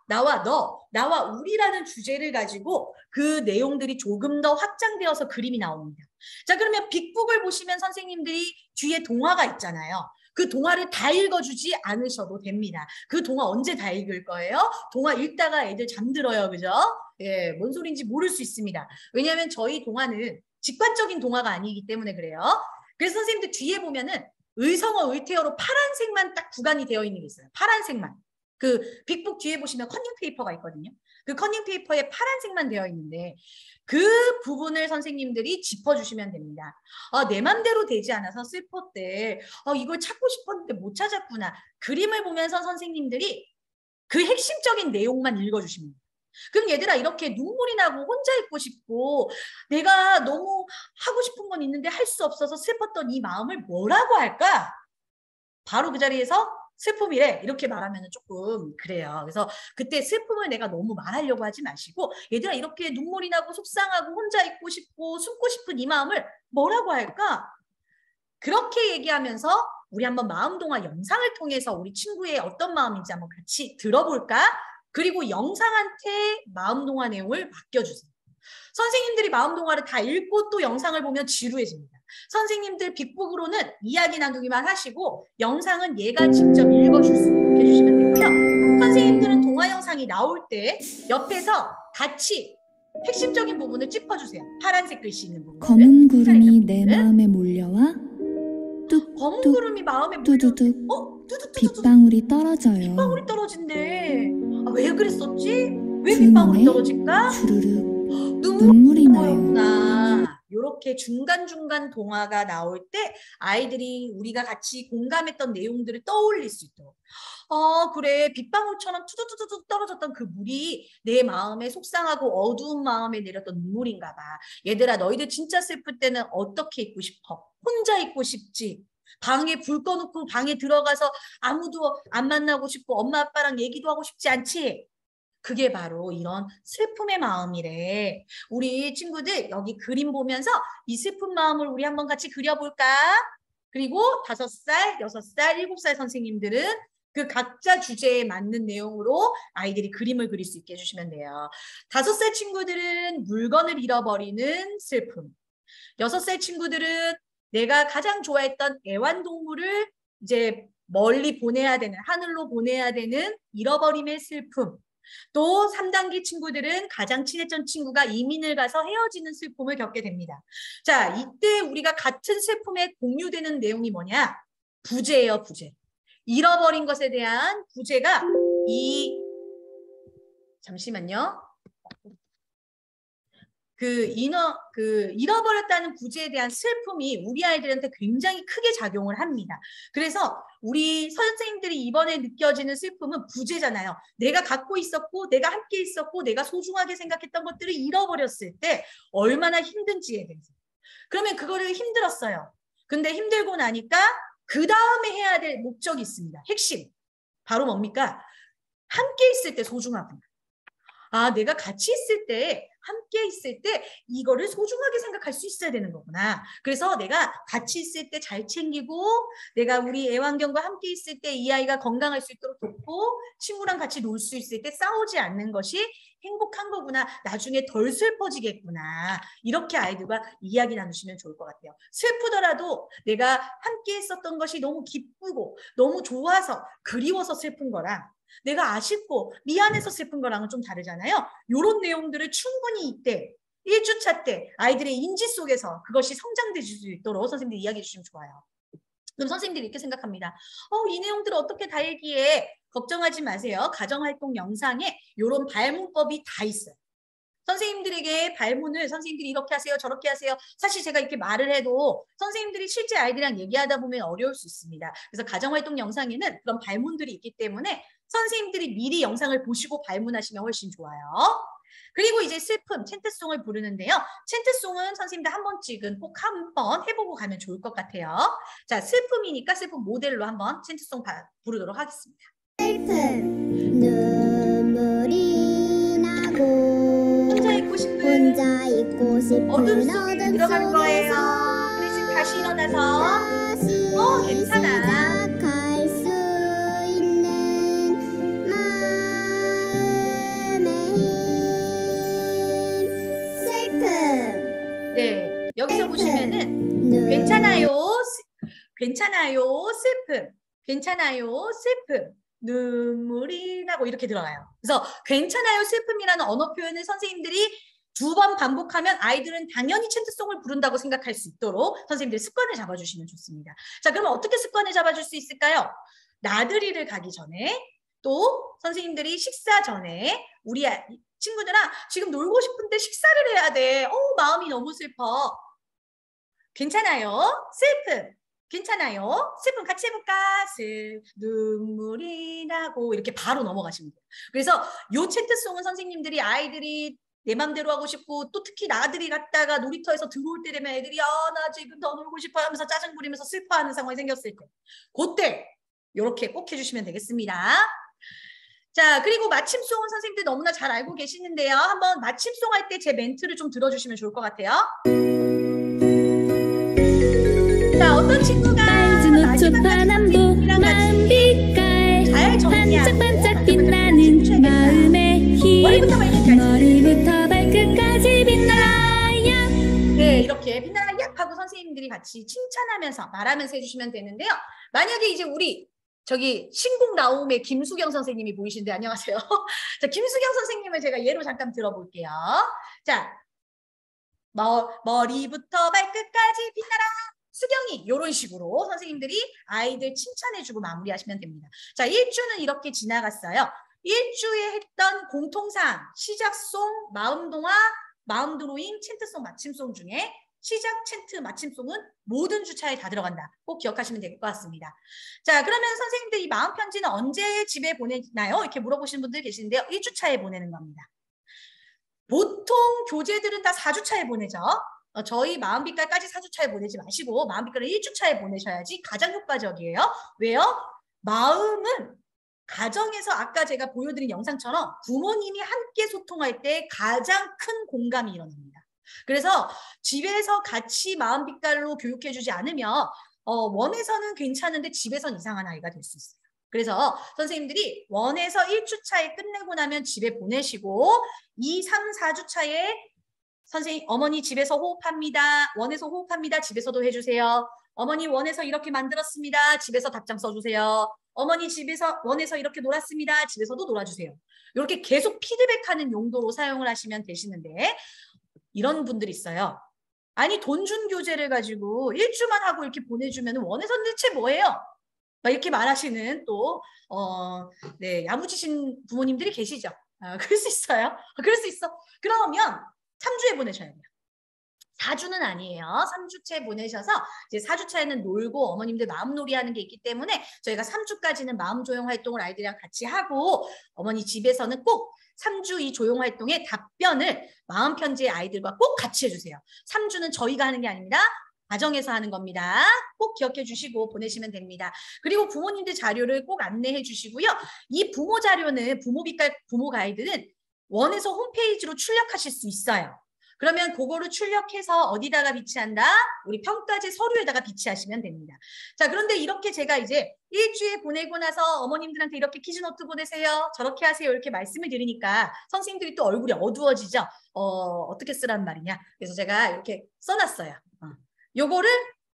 [SPEAKER 1] 나와 너, 나와 우리라는 주제를 가지고 그 내용들이 조금 더 확장되어서 그림이 나옵니다. 자, 그러면 빅북을 보시면 선생님들이 뒤에 동화가 있잖아요. 그 동화를 다 읽어주지 않으셔도 됩니다. 그 동화 언제 다 읽을 거예요? 동화 읽다가 애들 잠들어요. 그죠? 예, 뭔 소리인지 모를 수 있습니다. 왜냐하면 저희 동화는 직관적인 동화가 아니기 때문에 그래요. 그래서 선생님들 뒤에 보면은 의성어, 의태어로 파란색만 딱 구간이 되어 있는 게 있어요. 파란색만. 그 빅북 뒤에 보시면 커닝 페이퍼가 있거든요. 그 커닝 페이퍼에 파란색만 되어 있는데 그 부분을 선생님들이 짚어주시면 됩니다. 내 맘대로 되지 않아서 슬펐대. 이걸 찾고 싶었는데 못 찾았구나. 그림을 보면서 선생님들이 그 핵심적인 내용만 읽어주시면 돼요. 그럼 얘들아 이렇게 눈물이 나고 혼자 있고 싶고 내가 너무 하고 싶은 건 있는데 할 수 없어서 슬펐던 이 마음을 뭐라고 할까? 바로 그 자리에서 슬픔이래 이렇게 말하면 조금 그래요. 그래서 그때 슬픔을 내가 너무 말하려고 하지 마시고 얘들아 이렇게 눈물이 나고 속상하고 혼자 있고 싶고 숨고 싶은 이 마음을 뭐라고 할까? 그렇게 얘기하면서 우리 한번 마음동화 영상을 통해서 우리 친구의 어떤 마음인지 한번 같이 들어볼까? 그리고 영상한테 마음동화 내용을 맡겨주세요. 선생님들이 마음동화를 다 읽고 또 영상을 보면 지루해집니다. 선생님들 빅북으로는 이야기 나누기만 하시고 영상은 얘가 직접 읽어줄 수 있게 해주시면 되고요. 선생님들은 동화 영상이 나올 때 옆에서 같이 핵심적인 부분을 짚어주세요. 파란색 글씨 있는 부분.
[SPEAKER 4] 검은 구름이 내 마음에 몰려와
[SPEAKER 1] 검은 구름이 마음에 몰려.
[SPEAKER 4] 뚜두둑 빗방울이 떨어져요.
[SPEAKER 1] 빗방울이 떨어진대. 왜 그랬었지? 왜 빗방울이 떨어질까?
[SPEAKER 4] 주르륵 눈물이 나요.
[SPEAKER 1] 이렇게 중간중간 동화가 나올 때 아이들이 우리가 같이 공감했던 내용들을 떠올릴 수 있도록 그래 빗방울처럼 투두두둑 떨어졌던 그 물이 내 마음에 속상하고 어두운 마음에 내렸던 눈물인가 봐. 얘들아 너희들 진짜 슬플 때는 어떻게 있고 싶어? 혼자 있고 싶지? 방에 불 꺼놓고 방에 들어가서 아무도 안 만나고 싶고 엄마 아빠랑 얘기도 하고 싶지 않지? 그게 바로 이런 슬픔의 마음이래. 우리 친구들 여기 그림 보면서 이 슬픈 마음을 우리 한번 같이 그려볼까? 그리고 5살, 6살, 7살 선생님들은 그 각자 주제에 맞는 내용으로 아이들이 그림을 그릴 수 있게 해주시면 돼요. 5살 친구들은 물건을 잃어버리는 슬픔. 6살 친구들은 내가 가장 좋아했던 애완동물을 이제 멀리 보내야 되는, 하늘로 보내야 되는 잃어버림의 슬픔. 또 3단계 친구들은 가장 친했던 친구가 이민을 가서 헤어지는 슬픔을 겪게 됩니다. 자, 이때 우리가 같은 슬픔에 공유되는 내용이 뭐냐? 부재예요, 부재. 잃어버린 것에 대한 부재가 잠시만요. 잃어버렸다는 부재에 대한 슬픔이 우리 아이들한테 굉장히 크게 작용을 합니다. 그래서 우리 선생님들이 이번에 느껴지는 슬픔은 부재잖아요. 내가 갖고 있었고, 내가 함께 있었고, 내가 소중하게 생각했던 것들을 잃어버렸을 때 얼마나 힘든지에 대해서. 그러면 그거를 힘들었어요. 근데 힘들고 나니까 그 다음에 해야 될 목적이 있습니다. 핵심. 바로 뭡니까? 함께 있을 때 소중하구나. 아, 내가 같이 있을 때, 함께 있을 때 이거를 소중하게 생각할 수 있어야 되는 거구나. 그래서 내가 같이 있을 때 잘 챙기고, 내가 우리 애완견과 함께 있을 때 이 아이가 건강할 수 있도록 돕고, 친구랑 같이 놀 수 있을 때 싸우지 않는 것이 행복한 거구나. 나중에 덜 슬퍼지겠구나. 이렇게 아이들과 이야기 나누시면 좋을 것 같아요. 슬프더라도 내가 함께 있었던 것이 너무 기쁘고 너무 좋아서 그리워서 슬픈 거랑 내가 아쉽고 미안해서 슬픈 거랑은 좀 다르잖아요. 이런 내용들을 충분히 이때 1주차 때 아이들의 인지 속에서 그것이 성장될 수 있도록 선생님들이 이야기해 주시면 좋아요. 그럼 선생님들이 이렇게 생각합니다. 이 내용들을 어떻게 다 얘기해? 걱정하지 마세요. 가정활동 영상에 이런 발문법이 다 있어요. 선생님들에게 발문을 선생님들이 이렇게 하세요, 저렇게 하세요. 사실 제가 이렇게 말을 해도 선생님들이 실제 아이들이랑 얘기하다 보면 어려울 수 있습니다. 그래서 가정활동 영상에는 그런 발문들이 있기 때문에 선생님들이 미리 영상을 보시고 발문하시면 훨씬 좋아요. 그리고 이제 슬픔, 챈트송을 부르는데요. 챈트송은 선생님들 한 번씩은 꼭 한번 해보고 가면 좋을 것 같아요. 자, 슬픔이니까 슬픔 모델로 한번 챈트송 부르도록 하겠습니다.
[SPEAKER 5] 슬픈 눈물이 나고 혼자 있고 싶은
[SPEAKER 1] 어둠 속에 들어갈 거예요. 그래서 다시 일어나서 괜찮아.
[SPEAKER 5] 시작할 수 있는 마음의 힘. 슬픔.
[SPEAKER 1] 네, 여기서 보시면은 괜찮아요. 괜찮아요. 슬픔. 괜찮아요. 슬픔. 눈물이 나고 이렇게 들어가요. 그래서 괜찮아요. 슬픔이라는 언어 표현을 선생님들이 2번 반복하면 아이들은 당연히 챈트송을 부른다고 생각할 수 있도록 선생님들이 습관을 잡아주시면 좋습니다. 자, 그러면 어떻게 습관을 잡아줄 수 있을까요? 나들이를 가기 전에 또 선생님들이 식사 전에 우리 친구들아 지금 놀고 싶은데 식사를 해야 돼. 마음이 너무 슬퍼. 괜찮아요. 슬픔. 괜찮아요. 슬픔 같이 해볼까? 눈물이 나고 이렇게 바로 넘어가시면 돼요. 그래서 요 챈트송은 선생님들이 아이들이 내 맘대로 하고 싶고 또 특히 나들이 갔다가 놀이터에서 들어올 때 되면 애들이 나 지금 더 놀고 싶어 하면서 짜증 부리면서 슬퍼하는 상황이 생겼을 때 그때 이렇게 꼭 해주시면 되겠습니다. 자, 그리고 마침송은 선생님들 너무나 잘 알고 계시는데요. 한번 마침송 할 때 제 멘트를 좀 들어주시면 좋을 것 같아요. 자, 어떤 친구가
[SPEAKER 4] 빨주노초 파남보 마음 빛깔 반짝반짝 빛나는 마음의 힘 머리부터 발끝까지 빛나라.
[SPEAKER 1] 네, 이렇게 빛나라 약 하고 선생님들이 같이 칭찬하면서 말하면서 해주시면 되는데요. 만약에 이제 우리 저기 신곡 나옴의 김수경 선생님이 보이신데 안녕하세요. 자, 김수경 선생님을 제가 예로 잠깐 들어볼게요. 자, 머리부터 발끝까지 빛나라. 수경이 이런 식으로 선생님들이 아이들 칭찬해주고 마무리하시면 됩니다. 자, 1주는 이렇게 지나갔어요. 1주에 했던 공통사항, 시작송, 마음동화, 마음드로잉, 챈트송, 마침송 중에 시작, 챈트, 마침송은 모든 주차에 다 들어간다. 꼭 기억하시면 될 것 같습니다. 자, 그러면 선생님들 이 마음편지는 언제 집에 보내나요? 이렇게 물어보시는 분들 계시는데요. 1주차에 보내는 겁니다. 보통 교재들은 다 4주차에 보내죠. 저희 마음빛깔까지 4주차에 보내지 마시고 마음빛깔을 1주차에 보내셔야지 가장 효과적이에요. 왜요? 마음은 가정에서 아까 제가 보여드린 영상처럼 부모님이 함께 소통할 때 가장 큰 공감이 일어납니다. 그래서 집에서 같이 마음빛깔로 교육해주지 않으면 원에서는 괜찮은데 집에선 이상한 아이가 될 수 있어요. 그래서 선생님들이 원에서 1주차에 끝내고 나면 집에 보내시고 2, 3, 4주차에 선생님, 어머니 집에서 호흡합니다. 원에서 호흡합니다. 집에서도 해주세요. 어머니 원에서 이렇게 만들었습니다. 집에서 답장 써주세요. 어머니 집에서 원에서 이렇게 놀았습니다. 집에서도 놀아주세요. 이렇게 계속 피드백하는 용도로 사용을 하시면 되시는데 이런 분들이 있어요. 아니 돈 준 교재를 가지고 1주만 하고 이렇게 보내주면 원에서는 대체 뭐예요? 막 이렇게 말하시는 또 네, 야무지신 부모님들이 계시죠. 그럴 수 있어요. 그럴 수 있어. 그러면 3주에 보내셔야 돼요. 4주는 아니에요. 3주째 보내셔서 이제 4주차에는 놀고 어머님들 마음놀이 하는 게 있기 때문에 저희가 3주까지는 마음조용 활동을 아이들이랑 같이 하고 어머니 집에서는 꼭 3주 이 조용 활동의 답변을 마음편지의 아이들과 꼭 같이 해주세요. 3주는 저희가 하는 게 아닙니다. 가정에서 하는 겁니다. 꼭 기억해 주시고 보내시면 됩니다. 그리고 부모님들 자료를 꼭 안내해 주시고요. 이 부모 자료는 부모 가이드는 원에서 홈페이지로 출력하실 수 있어요. 그러면 그거를 출력해서 어디다가 비치한다? 우리 평가제 서류에다가 비치하시면 됩니다. 자, 그런데 이렇게 제가 이제 일주일 보내고 나서 어머님들한테 이렇게 퀴즈노트 보내세요. 저렇게 하세요. 이렇게 말씀을 드리니까 선생님들이 또 얼굴이 어두워지죠. 어떻게 쓰란 말이냐. 그래서 제가 이렇게 써놨어요. 요거를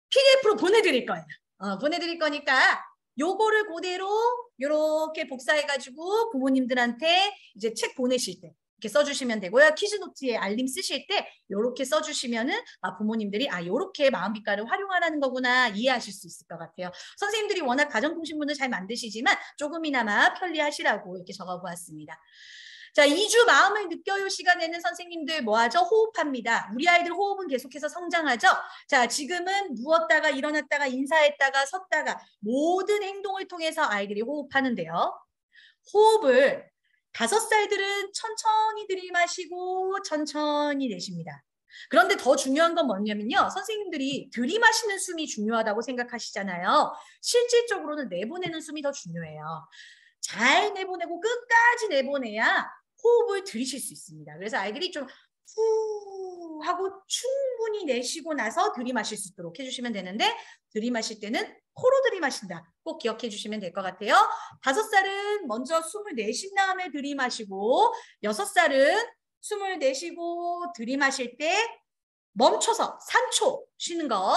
[SPEAKER 1] PDF로 보내드릴 거예요. 보내드릴 거니까 요거를 그대로 이렇게 복사해가지고 부모님들한테 이제 책 보내실 때 이렇게 써주시면 되고요. 퀴즈노트에 알림 쓰실 때 이렇게 써주시면은 부모님들이 이렇게 마음빛깔을 활용하라는 거구나 이해하실 수 있을 것 같아요. 선생님들이 워낙 가정통신문을 잘 만드시지만 조금이나마 편리하시라고 이렇게 적어보았습니다. 자, 2주 마음을 느껴요 시간에는 선생님들 뭐하죠? 호흡합니다. 우리 아이들 호흡은 계속해서 성장하죠? 자, 지금은 누웠다가 일어났다가 인사했다가 섰다가 모든 행동을 통해서 아이들이 호흡하는데요. 호흡을 5살들은 천천히 들이마시고 천천히 내쉽니다. 그런데 더 중요한 건 뭐냐면요. 선생님들이 들이마시는 숨이 중요하다고 생각하시잖아요. 실질적으로는 내보내는 숨이 더 중요해요. 잘 내보내고 끝까지 내보내야 호흡을 들이실 수 있습니다. 그래서 아이들이 좀 후 하고 충분히 내쉬고 나서 들이마실 수 있도록 해주시면 되는데 들이마실 때는 코로 들이마신다. 꼭 기억해 주시면 될 것 같아요. 5살은 먼저 숨을 내쉰 다음에 들이마시고 6살은 숨을 내쉬고 들이마실 때 멈춰서 3초 쉬는 거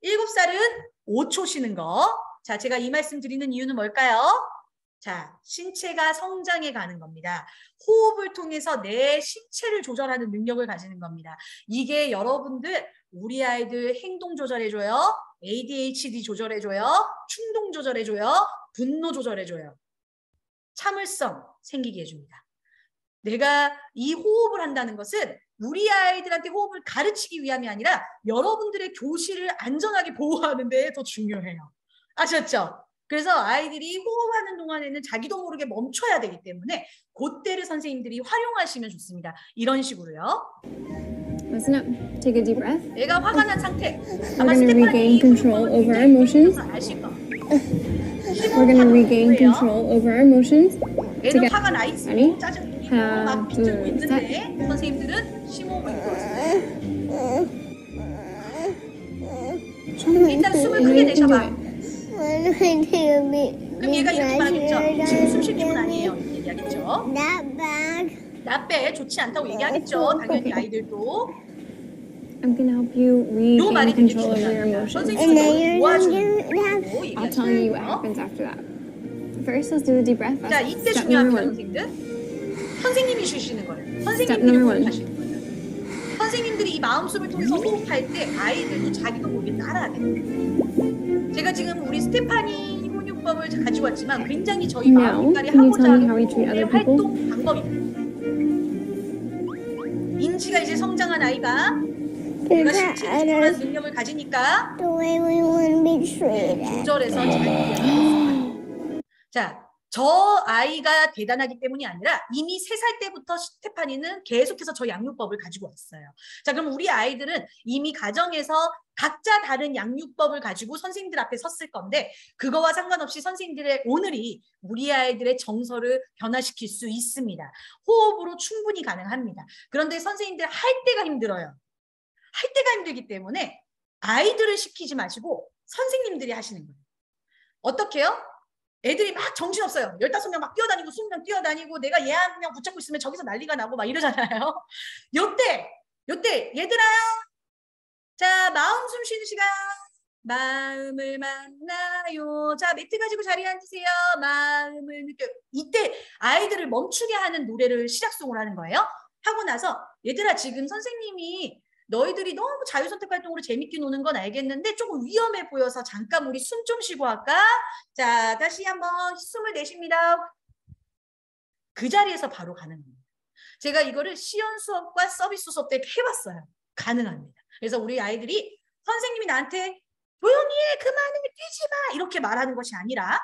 [SPEAKER 1] 7살은 5초 쉬는 거. 자, 제가 이 말씀 드리는 이유는 뭘까요? 자, 신체가 성장해 가는 겁니다. 호흡을 통해서 내 신체를 조절하는 능력을 가지는 겁니다. 이게 여러분들 우리 아이들 행동 조절해줘요. ADHD 조절해줘요. 충동 조절해줘요. 분노 조절해줘요. 참을성 생기게 해줍니다. 내가 이 호흡을 한다는 것은 우리 아이들한테 호흡을 가르치기 위함이 아니라 여러분들의 교실을 안전하게 보호하는 데 더 중요해요. 아셨죠? 그래서 아이들이 호흡하는 동안에는 자기도 모르게 멈춰야 되기 때문에 그때를 선생님들이 활용하시면 좋습니다. 이런 식으로요.
[SPEAKER 4] Listen up. Take a deep breath.
[SPEAKER 1] 애가 화가 난 상태.
[SPEAKER 4] We're going to regain control over our emotions. We're going to regain control over our emotions.
[SPEAKER 1] 애는 화가 나 있고 짜증이 있고 막
[SPEAKER 4] 하나,
[SPEAKER 1] 비틀고
[SPEAKER 4] 둘,
[SPEAKER 1] 있는데 선생님들은 심호흡을 불어주세요. 일단 숨을 크게 내셔봐. 그럼 얘가 이렇게 말하겠죠. 지금 숨 쉴 기분 아니에요. 이렇게 얘기하겠죠. 나빼 좋지 않다고 얘기하겠죠. 당연히 아이들도.
[SPEAKER 4] I'm going to help you
[SPEAKER 1] 요 말이
[SPEAKER 4] regain
[SPEAKER 1] 되게
[SPEAKER 4] control over your
[SPEAKER 1] 중요합니다.
[SPEAKER 4] emotions.
[SPEAKER 1] 선생님이 도와주는 거고
[SPEAKER 4] I'll tell you what
[SPEAKER 1] 얘기하시는
[SPEAKER 4] happens after that. First, let's do a deep breath.
[SPEAKER 1] 자, 이때
[SPEAKER 4] Step
[SPEAKER 1] 중요합니다,
[SPEAKER 4] number 1.
[SPEAKER 1] 선생님들. 선생님이 쉬시는 거예요.
[SPEAKER 4] Step
[SPEAKER 1] 선생님들이
[SPEAKER 4] number 1.
[SPEAKER 1] 호흡하시는 거예요. 선생님들이 이 마음숨을 통해서 호흡할 때 아이들도 자기도 모르게 따라하게. 제가 지금 우리 스테파니 훈육법을 가지고 왔지만 굉장히 저희
[SPEAKER 4] Now,
[SPEAKER 1] 마음빛깔이
[SPEAKER 4] can you
[SPEAKER 1] 하고자
[SPEAKER 4] tell me
[SPEAKER 1] 하는
[SPEAKER 4] how we treat
[SPEAKER 1] 호흡의
[SPEAKER 4] other people?
[SPEAKER 1] 활동 방법입니다. 인지가 이제 성장한 아이가 내가 신체를 조절하는 능력을 가지니까 조절해서 잘 이해하겠습니다. 자, 저 아이가 대단하기 때문이 아니라 이미 3살 때부터 스테파니는 계속해서 저 양육법을 가지고 왔어요. 자, 그럼 우리 아이들은 이미 가정에서 각자 다른 양육법을 가지고 선생님들 앞에 섰을 건데 그거와 상관없이 선생님들의 오늘이 우리 아이들의 정서를 변화시킬 수 있습니다. 호흡으로 충분히 가능합니다. 그런데 선생님들 할 때가 힘들어요. 할 때가 힘들기 때문에 아이들을 시키지 마시고 선생님들이 하시는 거예요. 어떻게요? 애들이 막 정신없어요. 15명 막 뛰어다니고 20명 뛰어다니고 내가 얘 한 명 붙잡고 있으면 저기서 난리가 나고 막 이러잖아요. 요때 얘들아 자 마음 숨 쉬는 시간 마음을 만나요. 자 매트 가지고 자리에 앉으세요. 마음을 느껴요. 이때 아이들을 멈추게 하는 노래를 시작송을 하는 거예요. 하고 나서 얘들아 지금 선생님이 너희들이 너무 자유선택활동으로 재밌게 노는 건 알겠는데 조금 위험해 보여서 잠깐 우리 숨 좀 쉬고 할까? 자 다시 한번 숨을 내쉽니다. 그 자리에서 바로 가능합니다. 제가 이거를 시연 수업과 서비스 수업 때 해봤어요. 가능합니다. 그래서 우리 아이들이 선생님이 나한테 조용히 해 그만해 뛰지 마 이렇게 말하는 것이 아니라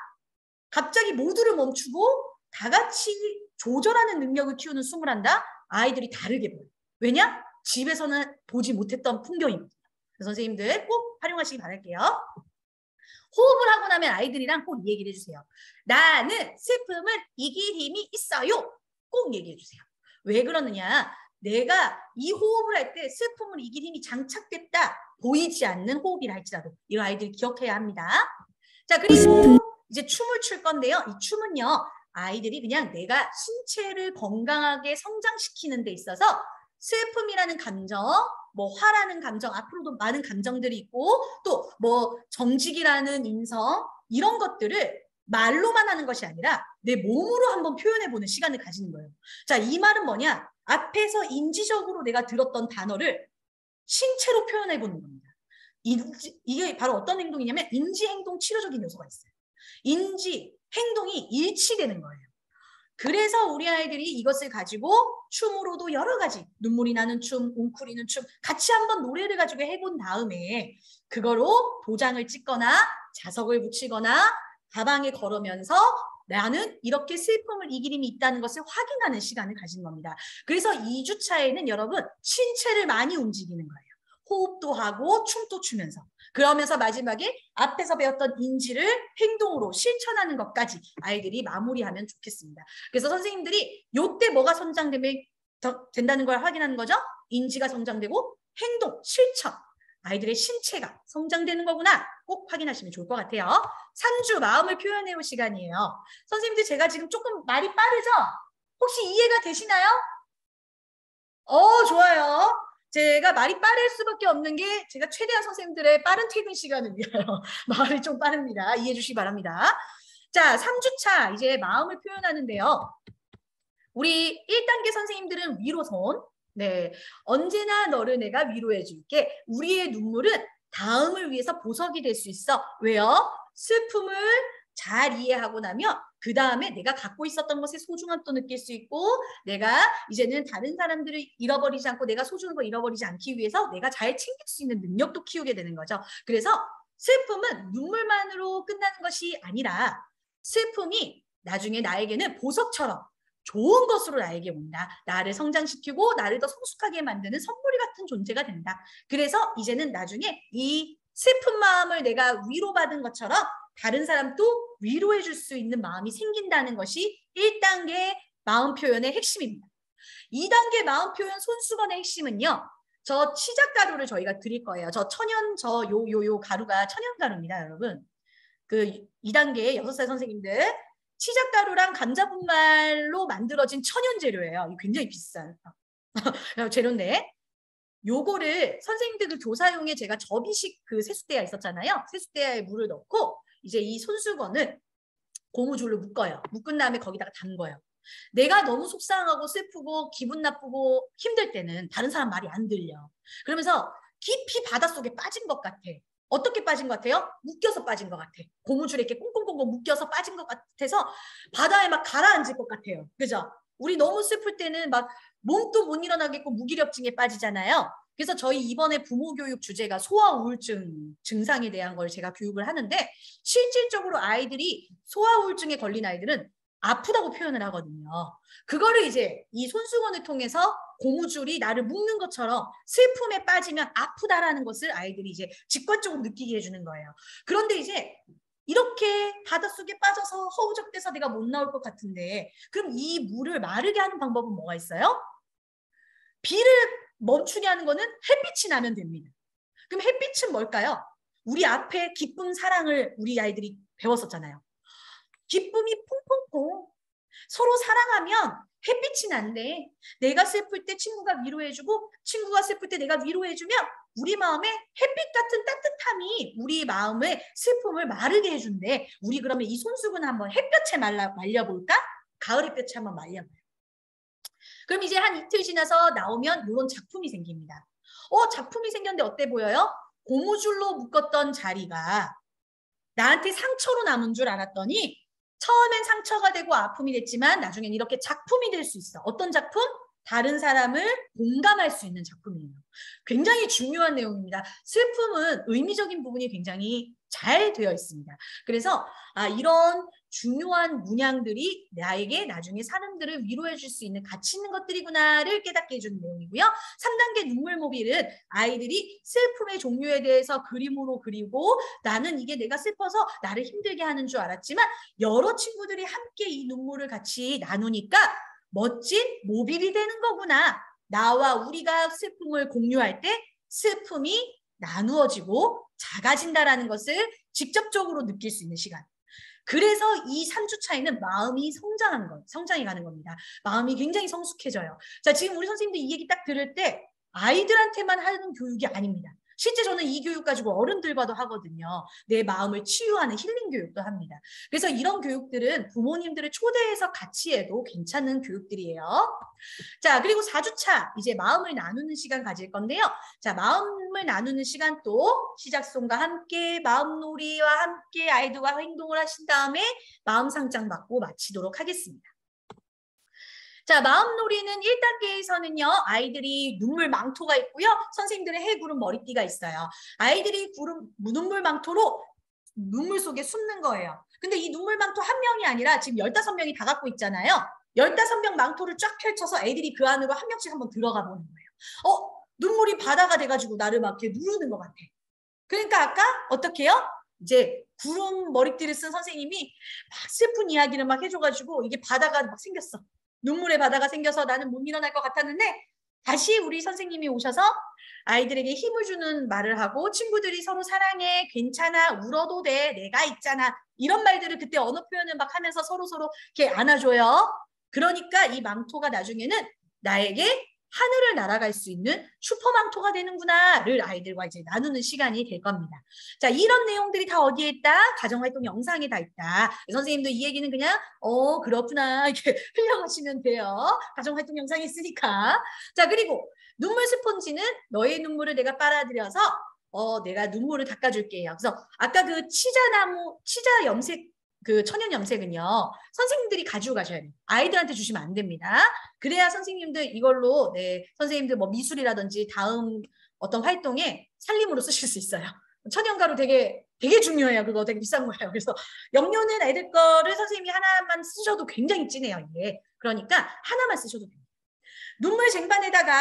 [SPEAKER 1] 갑자기 모두를 멈추고 다 같이 조절하는 능력을 키우는 숨을 한다. 아이들이 다르게 보여요. 왜냐? 집에서는 보지 못했던 풍경입니다. 선생님들 꼭 활용하시기 바랄게요. 호흡을 하고 나면 아이들이랑 꼭 얘기를 해주세요. 나는 슬픔을 이길 힘이 있어요. 꼭 얘기해 주세요. 왜 그러느냐? 내가 이 호흡을 할 때 슬픔을 이길 힘이 장착됐다. 보이지 않는 호흡이라 할지라도 이 아이들 기억해야 합니다. 자, 그리고 이제 춤을 출 건데요. 이 춤은요. 아이들이 그냥 내가 신체를 건강하게 성장시키는 데 있어서 슬픔이라는 감정, 뭐 화라는 감정, 앞으로도 많은 감정들이 있고 또 뭐 정직이라는 인성 이런 것들을 말로만 하는 것이 아니라 내 몸으로 한번 표현해보는 시간을 가지는 거예요. 자, 이 말은 뭐냐? 앞에서 인지적으로 내가 들었던 단어를 신체로 표현해보는 겁니다. 이게 바로 어떤 행동이냐면 인지행동치료적인 요소가 있어요. 인지, 행동이 일치되는 거예요. 그래서 우리 아이들이 이것을 가지고 춤으로도 여러 가지 눈물이 나는 춤, 웅크리는 춤 같이 한번 노래를 가지고 해본 다음에 그거로 도장을 찍거나 자석을 붙이거나 가방에 걸으면서 나는 이렇게 슬픔을 이길 힘이 있다는 것을 확인하는 시간을 가진 겁니다. 그래서 2주차에는 여러분 신체를 많이 움직이는 거예요. 호흡도 하고 춤도 추면서 그러면서 마지막에 앞에서 배웠던 인지를 행동으로 실천하는 것까지 아이들이 마무리하면 좋겠습니다. 그래서 선생님들이 이때 뭐가 성장되면 된다는 걸 확인하는 거죠. 인지가 성장되고 행동, 실천. 아이들의 신체가 성장되는 거구나 꼭 확인하시면 좋을 것 같아요. 3주 마음을 표현해 올 시간이에요. 선생님들 제가 지금 조금 말이 빠르죠? 혹시 이해가 되시나요? 좋아요. 제가 말이 빠를 수밖에 없는 게 제가 최대한 선생님들의 빠른 퇴근 시간을 위하여 말이 좀 빠릅니다. 이해해 주시기 바랍니다. 자, 3주차 이제 마음을 표현하는데요. 우리 1단계 선생님들은 위로손. 네, 언제나 너를 내가 위로해 줄게. 우리의 눈물은 다음을 위해서 보석이 될 수 있어. 왜요? 슬픔을 잘 이해하고 나면 그 다음에 내가 갖고 있었던 것의 소중함도 느낄 수 있고 내가 이제는 다른 사람들을 잃어버리지 않고 내가 소중한 걸 잃어버리지 않기 위해서 내가 잘 챙길 수 있는 능력도 키우게 되는 거죠. 그래서 슬픔은 눈물만으로 끝나는 것이 아니라 슬픔이 나중에 나에게는 보석처럼 좋은 것으로 나에게 온다. 나를 성장시키고 나를 더 성숙하게 만드는 선물 같은 존재가 된다. 그래서 이제는 나중에 이 슬픈 마음을 내가 위로받은 것처럼 다른 사람도 위로해 줄 수 있는 마음이 생긴다는 것이 1단계 마음 표현의 핵심입니다. 2단계 마음 표현 손수건의 핵심은요. 저 치작 가루를 저희가 드릴 거예요. 저 천연 요 가루가 천연 가루입니다, 여러분. 그 2단계 6살 선생님들 치작 가루랑 감자 분말로 만들어진 천연 재료예요. 굉장히 비싼 재료인데 요거를 선생님들 그 교사용에 제가 접이식 그 세숫대야 있었잖아요. 세숫대야에 물을 넣고 이제 이 손수건을 고무줄로 묶어요. 묶은 다음에 거기다가 담궈요. 내가 너무 속상하고 슬프고 기분 나쁘고 힘들 때는 다른 사람 말이 안 들려. 그러면서 깊이 바닷속에 빠진 것 같아. 어떻게 빠진 것 같아요? 묶여서 빠진 것 같아. 고무줄에 이렇게 꽁꽁꽁꽁 묶여서 빠진 것 같아서 바다에 막 가라앉을 것 같아요. 그죠? 우리 너무 슬플 때는 막 몸도 못 일어나겠고 무기력증에 빠지잖아요. 그래서 저희 이번에 부모 교육 주제가 소아 우울증 증상에 대한 걸 제가 교육을 하는데 실질적으로 아이들이 소아 우울증에 걸린 아이들은 아프다고 표현을 하거든요. 그거를 이제 이 손수건을 통해서 고무줄이 나를 묶는 것처럼 슬픔에 빠지면 아프다라는 것을 아이들이 이제 직관적으로 느끼게 해주는 거예요. 그런데 이제 이렇게 바닷속에 빠져서 허우적대서 내가 못 나올 것 같은데 그럼 이 물을 마르게 하는 방법은 뭐가 있어요? 비를 멈추게 하는 거는 햇빛이 나면 됩니다. 그럼 햇빛은 뭘까요? 우리 앞에 기쁨, 사랑을 우리 아이들이 배웠었잖아요. 기쁨이 퐁퐁퐁 서로 사랑하면 햇빛이 난대. 내가 슬플 때 친구가 위로해주고 친구가 슬플 때 내가 위로해주면 우리 마음에 햇빛 같은 따뜻함이 우리 마음의 슬픔을 마르게 해준대. 우리 그러면 이 손수건 한번 햇볕에 말려볼까? 가을 햇볕에 한번 말려봐요. 그럼 이제 한 이틀 지나서 나오면 이런 작품이 생깁니다. 작품이 생겼는데 어때 보여요? 고무줄로 묶었던 자리가 나한테 상처로 남은 줄 알았더니 처음엔 상처가 되고 아픔이 됐지만 나중엔 이렇게 작품이 될 수 있어. 어떤 작품? 다른 사람을 공감할 수 있는 작품이에요. 굉장히 중요한 내용입니다. 슬픔은 의미적인 부분이 굉장히 잘 되어 있습니다. 그래서 이런 중요한 문양들이 나에게 나중에 사람들을 위로해 줄 수 있는 가치 있는 것들이구나를 깨닫게 해주는 내용이고요. 3단계 눈물 모빌은 아이들이 슬픔의 종류에 대해서 그림으로 그리고 나는 이게 내가 슬퍼서 나를 힘들게 하는 줄 알았지만 여러 친구들이 함께 이 눈물을 같이 나누니까 멋진 모빌이 되는 거구나. 나와 우리가 슬픔을 공유할 때 슬픔이 나누어지고 작아진다라는 것을 직접적으로 느낄 수 있는 시간. 그래서 이 3주 차이는 마음이 성장해 가는 겁니다. 마음이 굉장히 성숙해져요. 자, 지금 우리 선생님들 이 얘기 딱 들을 때 아이들한테만 하는 교육이 아닙니다. 실제 저는 이 교육 가지고 어른들과도 하거든요. 내 마음을 치유하는 힐링 교육도 합니다. 그래서 이런 교육들은 부모님들을 초대해서 같이 해도 괜찮은 교육들이에요. 자, 그리고 4주차 이제 마음을 나누는 시간 가질 건데요. 자, 마음을 나누는 시간 또 시작송과 함께 마음놀이와 함께 아이들과 행동을 하신 다음에 마음 상장 받고 마치도록 하겠습니다. 자, 마음놀이는 1단계에서는요, 아이들이 눈물 망토가 있고요. 선생님들의 해구름 머리띠가 있어요. 아이들이 눈물 망토로 눈물 속에 숨는 거예요. 근데 이 눈물 망토 한 명이 아니라 지금 15명이 다 갖고 있잖아요. 15명 망토를 쫙 펼쳐서 애들이 그 안으로 한 명씩 한번 들어가 보는 거예요. 눈물이 바다가 돼가지고 나를 막 이렇게 누르는 것 같아. 그러니까 아까 어떻게 해요? 이제 구름 머리띠를 쓴 선생님이 막 슬픈 이야기를 막 해줘가지고 이게 바다가 막 생겼어. 눈물의 바다가 생겨서 나는 못 일어날 것 같았는데 다시 우리 선생님이 오셔서 아이들에게 힘을 주는 말을 하고 친구들이 서로 사랑해, 괜찮아, 울어도 돼, 내가 있잖아 이런 말들을 그때 언어 표현을 막 하면서 서로 이렇게 안아줘요. 그러니까 이 망토가 나중에는 나에게 하늘을 날아갈 수 있는 슈퍼망토가 되는구나를 아이들과 이제 나누는 시간이 될 겁니다. 자, 이런 내용들이 다 어디에 있다? 가정활동 영상에 다 있다. 선생님도 이 얘기는 그냥 그렇구나 이렇게 흘려가시면 돼요. 가정활동 영상이 있으니까. 자, 그리고 눈물 스폰지는 너의 눈물을 내가 빨아들여서 내가 눈물을 닦아줄게요. 그래서 아까 그 치자 염색 그 천연 염색은요 선생님들이 가지고 가셔야 돼요. 아이들한테 주시면 안 됩니다. 그래야 선생님들 이걸로 선생님들 뭐 미술이라든지 다음 어떤 활동에 살림으로 쓰실 수 있어요. 천연가루 되게 중요해요. 그거 되게 비싼 거예요. 그래서 염료는 애들 거를 선생님이 하나만 쓰셔도 굉장히 진해요. 이게. 그러니까 하나만 쓰셔도 돼요. 눈물 쟁반에다가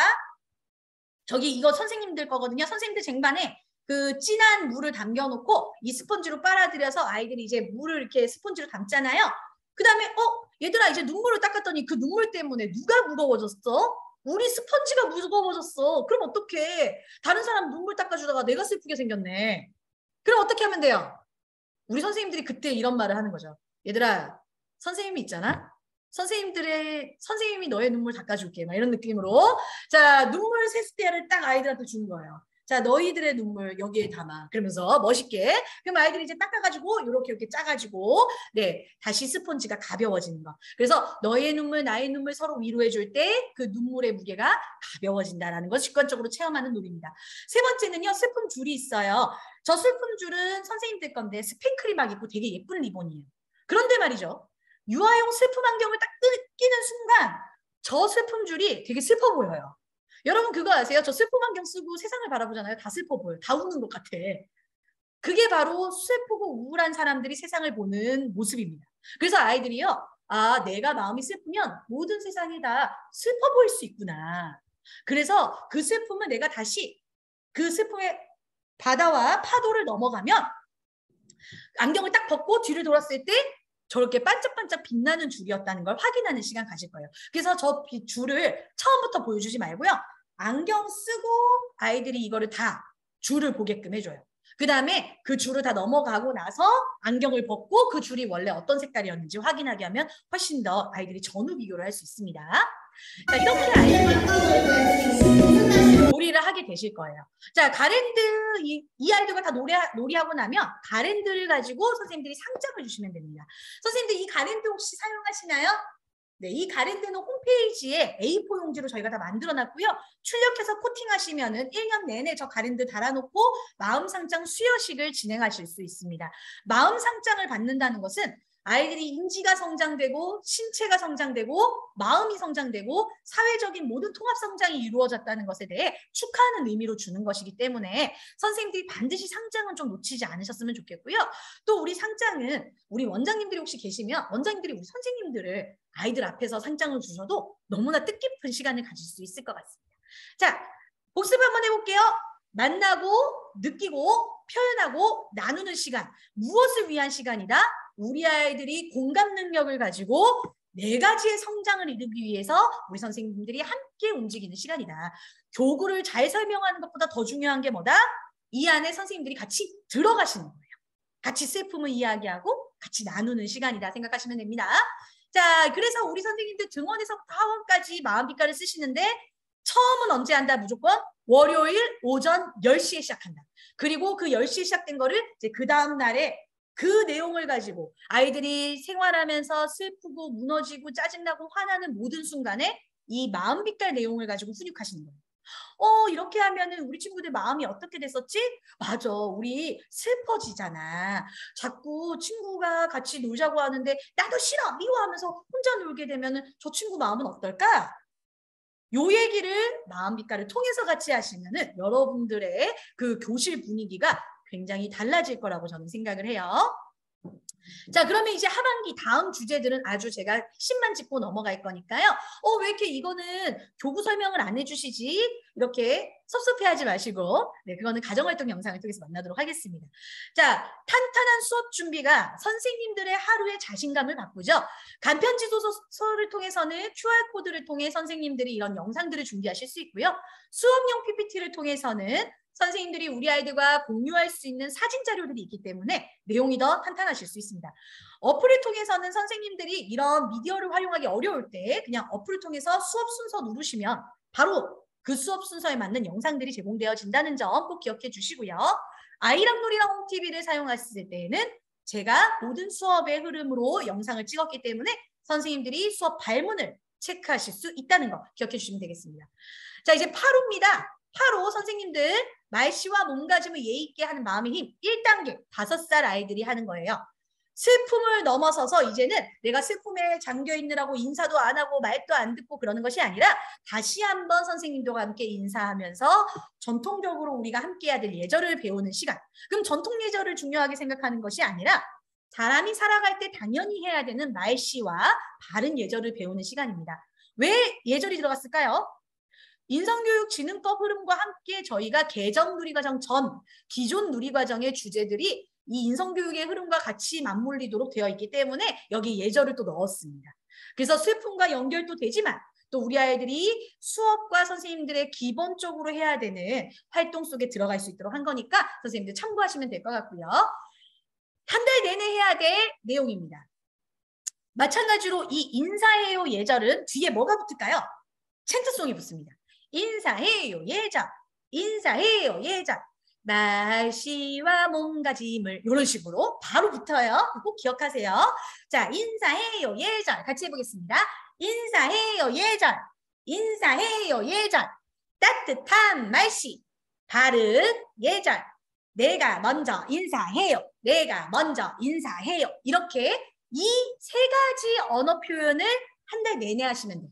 [SPEAKER 1] 이거 선생님들 거거든요. 선생님들 쟁반에 그 진한 물을 담겨놓고 이 스펀지로 빨아들여서 아이들이 이제 물을 이렇게 스펀지로 담잖아요. 그 다음에 얘들아 이제 눈물을 닦았더니 그 눈물 때문에 누가 무거워졌어? 우리 스펀지가 무거워졌어. 그럼 어떡해? 다른 사람 눈물 닦아주다가 내가 슬프게 생겼네. 그럼 어떻게 하면 돼요? 우리 선생님들이 그때 이런 말을 하는 거죠. 얘들아 선생님이 있잖아. 선생님이 너의 눈물 닦아줄게. 막 이런 느낌으로. 자, 눈물 세숫대야를 딱 아이들한테 주는 거예요. 자, 너희들의 눈물 여기에 담아. 그러면서 멋있게. 그럼 아이들이 이제 닦아가지고 이렇게 짜가지고 다시 스펀지가 가벼워지는 거. 그래서 너의 눈물, 나의 눈물 서로 위로해줄 때 그 눈물의 무게가 가벼워진다라는 걸 직관적으로 체험하는 놀이입니다. 세 번째는요, 슬픔 줄이 있어요. 저 슬픔 줄은 선생님들 건데 스팽클이 막 있고 되게 예쁜 리본이에요. 그런데 말이죠. 유아용 슬픔 안경을 딱 끼는 순간 저 슬픔 줄이 되게 슬퍼 보여요. 여러분 그거 아세요? 저 슬픔 안경 쓰고 세상을 바라보잖아요. 다 슬퍼 보여요. 다 우는 것 같아. 그게 바로 슬프고 우울한 사람들이 세상을 보는 모습입니다. 그래서 아이들이요. 아, 내가 마음이 슬프면 모든 세상이 다 슬퍼 보일 수 있구나. 그래서 그 슬픔을 내가 다시 그 슬픔의 바다와 파도를 넘어가면 안경을 딱 벗고 뒤를 돌았을 때 저렇게 반짝반짝 빛나는 줄이었다는 걸 확인하는 시간 가질 거예요. 그래서 저 줄을 처음부터 보여주지 말고요. 안경 쓰고 아이들이 이거를 다 줄을 보게끔 해줘요. 그 다음에 그 줄을 다 넘어가고 나서 안경을 벗고 그 줄이 원래 어떤 색깔이었는지 확인하게 하면 훨씬 더 아이들이 전후 비교를 할 수 있습니다. 자, 이렇게 아이들이 놀이를 하게 되실 거예요. 자, 가랜드 이 아이들과 다 놀이하고 나면 가랜드를 가지고 선생님들이 상장을 주시면 됩니다. 선생님들 이 가랜드 혹시 사용하시나요? 네, 이 가랜드는 홈페이지에 A4 용지로 저희가 다 만들어놨고요. 출력해서 코팅하시면은 1년 내내 저 가랜드 달아놓고 마음상장 수여식을 진행하실 수 있습니다. 마음상장을 받는다는 것은 아이들이 인지가 성장되고 신체가 성장되고 마음이 성장되고 사회적인 모든 통합 성장이 이루어졌다는 것에 대해 축하하는 의미로 주는 것이기 때문에 선생님들이 반드시 상장은 좀 놓치지 않으셨으면 좋겠고요. 또 우리 상장은 우리 원장님들이 혹시 계시면 원장님들이 우리 선생님들을 아이들 앞에서 상장을 주셔도 너무나 뜻깊은 시간을 가질 수 있을 것 같습니다. 자, 복습 한번 해볼게요. 만나고 느끼고 표현하고 나누는 시간. 무엇을 위한 시간이다? 우리 아이들이 공감 능력을 가지고 4가지의 성장을 이루기 위해서 우리 선생님들이 함께 움직이는 시간이다. 교구를 잘 설명하는 것보다 더 중요한 게 뭐다? 이 안에 선생님들이 같이 들어가시는 거예요. 같이 슬픔을 이야기하고 같이 나누는 시간이다 생각하시면 됩니다. 자, 그래서 우리 선생님들 등원에서부터 하원까지 마음빛깔을 쓰시는데 처음은 언제 한다? 무조건 월요일 오전 10시에 시작한다. 그리고 그 10시에 시작된 거를 이제 그 다음 날에 그 내용을 가지고 아이들이 생활하면서 슬프고 무너지고 짜증나고 화나는 모든 순간에 이 마음빛깔 내용을 가지고 훈육하시는 거예요. 이렇게 하면은 우리 친구들 마음이 어떻게 됐었지? 맞아, 우리 슬퍼지잖아. 자꾸 친구가 같이 놀자고 하는데 나도 싫어, 미워하면서 혼자 놀게 되면은 저 친구 마음은 어떨까? 요 얘기를 마음빛깔을 통해서 같이 하시면은 여러분들의 그 교실 분위기가 굉장히 달라질 거라고 저는 생각을 해요. 자, 그러면 이제 하반기 다음 주제들은 아주 제가 핵심만 짚고 넘어갈 거니까요. 왜 이렇게 이거는 교구 설명을 안 해주시지? 이렇게 섭섭해하지 마시고, 네, 그거는 가정활동 영상을 통해서 만나도록 하겠습니다. 자, 탄탄한 수업 준비가 선생님들의 하루의 자신감을 바꾸죠. 간편지도서를 통해서는 QR코드를 통해 선생님들이 이런 영상들을 준비하실 수 있고요. 수업용 PPT를 통해서는 선생님들이 우리 아이들과 공유할 수 있는 사진 자료들이 있기 때문에 내용이 더 탄탄하실 수 있습니다. 어플을 통해서는 선생님들이 이런 미디어를 활용하기 어려울 때 그냥 어플을 통해서 수업 순서 누르시면 바로 그 수업 순서에 맞는 영상들이 제공되어진다는 점 꼭 기억해 주시고요. 아이랑 놀이랑 홈TV를 사용하실 때에는 제가 모든 수업의 흐름으로 영상을 찍었기 때문에 선생님들이 수업 발문을 체크하실 수 있다는 거 기억해 주시면 되겠습니다. 자, 이제 8호입니다. 8호 선생님들 말씨와 몸가짐을 예의 있게 하는 마음의 힘 1단계 5살 아이들이 하는 거예요. 슬픔을 넘어서서 이제는 내가 슬픔에 잠겨 있느라고 인사도 안 하고 말도 안 듣고 그러는 것이 아니라 다시 한번 선생님들과 함께 인사하면서 전통적으로 우리가 함께 해야 될 예절을 배우는 시간. 그럼 전통 예절을 중요하게 생각하는 것이 아니라 사람이 살아갈 때 당연히 해야 되는 말씨와 바른 예절을 배우는 시간입니다. 왜 예절이 들어갔을까요? 인성교육진흥법 흐름과 함께 저희가 개정 누리과정 전 기존 누리과정의 주제들이 이 인성교육의 흐름과 같이 맞물리도록 되어 있기 때문에 여기 예절을 또 넣었습니다. 그래서 슬픔과 연결도 되지만 또 우리 아이들이 수업과 선생님들의 기본적으로 해야 되는 활동 속에 들어갈 수 있도록 한 거니까 선생님들 참고하시면 될 것 같고요. 한 달 내내 해야 될 내용입니다. 마찬가지로 이 인사해요 예절은 뒤에 뭐가 붙을까요? 챈트송이 붙습니다. 인사해요 예절, 인사해요 예절, 말씨와 몸가짐을 이런 식으로 바로 붙어요. 꼭 기억하세요. 자, 인사해요 예절 같이 해보겠습니다. 인사해요 예절, 인사해요 예절, 따뜻한 말씨, 바른 예절, 내가 먼저 인사해요, 내가 먼저 인사해요. 이렇게 이 3가지 언어 표현을 한 달 내내 하시면 돼요.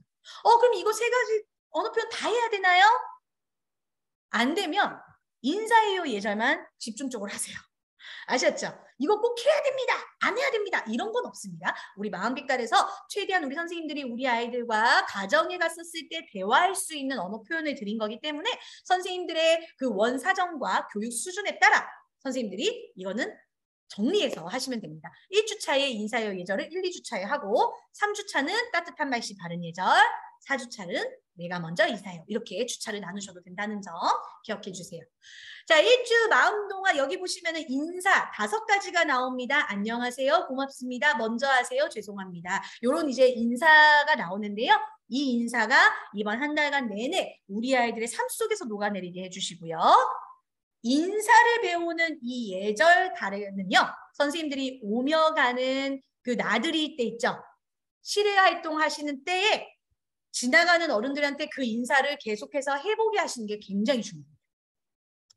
[SPEAKER 1] 그럼 이거 3가지 언어 표현 다 해야 되나요? 안 되면 인사해요 예절만 집중적으로 하세요. 아셨죠? 이거 꼭 해야 됩니다. 안 해야 됩니다. 이런 건 없습니다. 우리 마음빛깔에서 최대한 우리 선생님들이 우리 아이들과 가정에 갔었을 때 대화할 수 있는 언어 표현을 드린 거기 때문에 선생님들의 그 원사정과 교육 수준에 따라 선생님들이 이거는 정리해서 하시면 됩니다. 1주차에 인사해요 예절을 1, 2주차에 하고 3주차는 따뜻한 말씨 바른 예절, 4주차는 내가 먼저 인사해요. 이렇게 주차를 나누셔도 된다는 점 기억해 주세요. 자, 1주 마음동화 여기 보시면은 인사 5가지가 나옵니다. 안녕하세요, 고맙습니다, 먼저 하세요, 죄송합니다. 요런 이제 인사가 나오는데요. 이 인사가 이번 한 달간 내내 우리 아이들의 삶 속에서 녹아내리게 해주시고요. 인사를 배우는 이 예절 달에는요. 선생님들이 오며 가는 그 나들이 때 있죠. 실외 활동 하시는 때에 지나가는 어른들한테 그 인사를 계속해서 해보게 하시는 게 굉장히 중요합니다.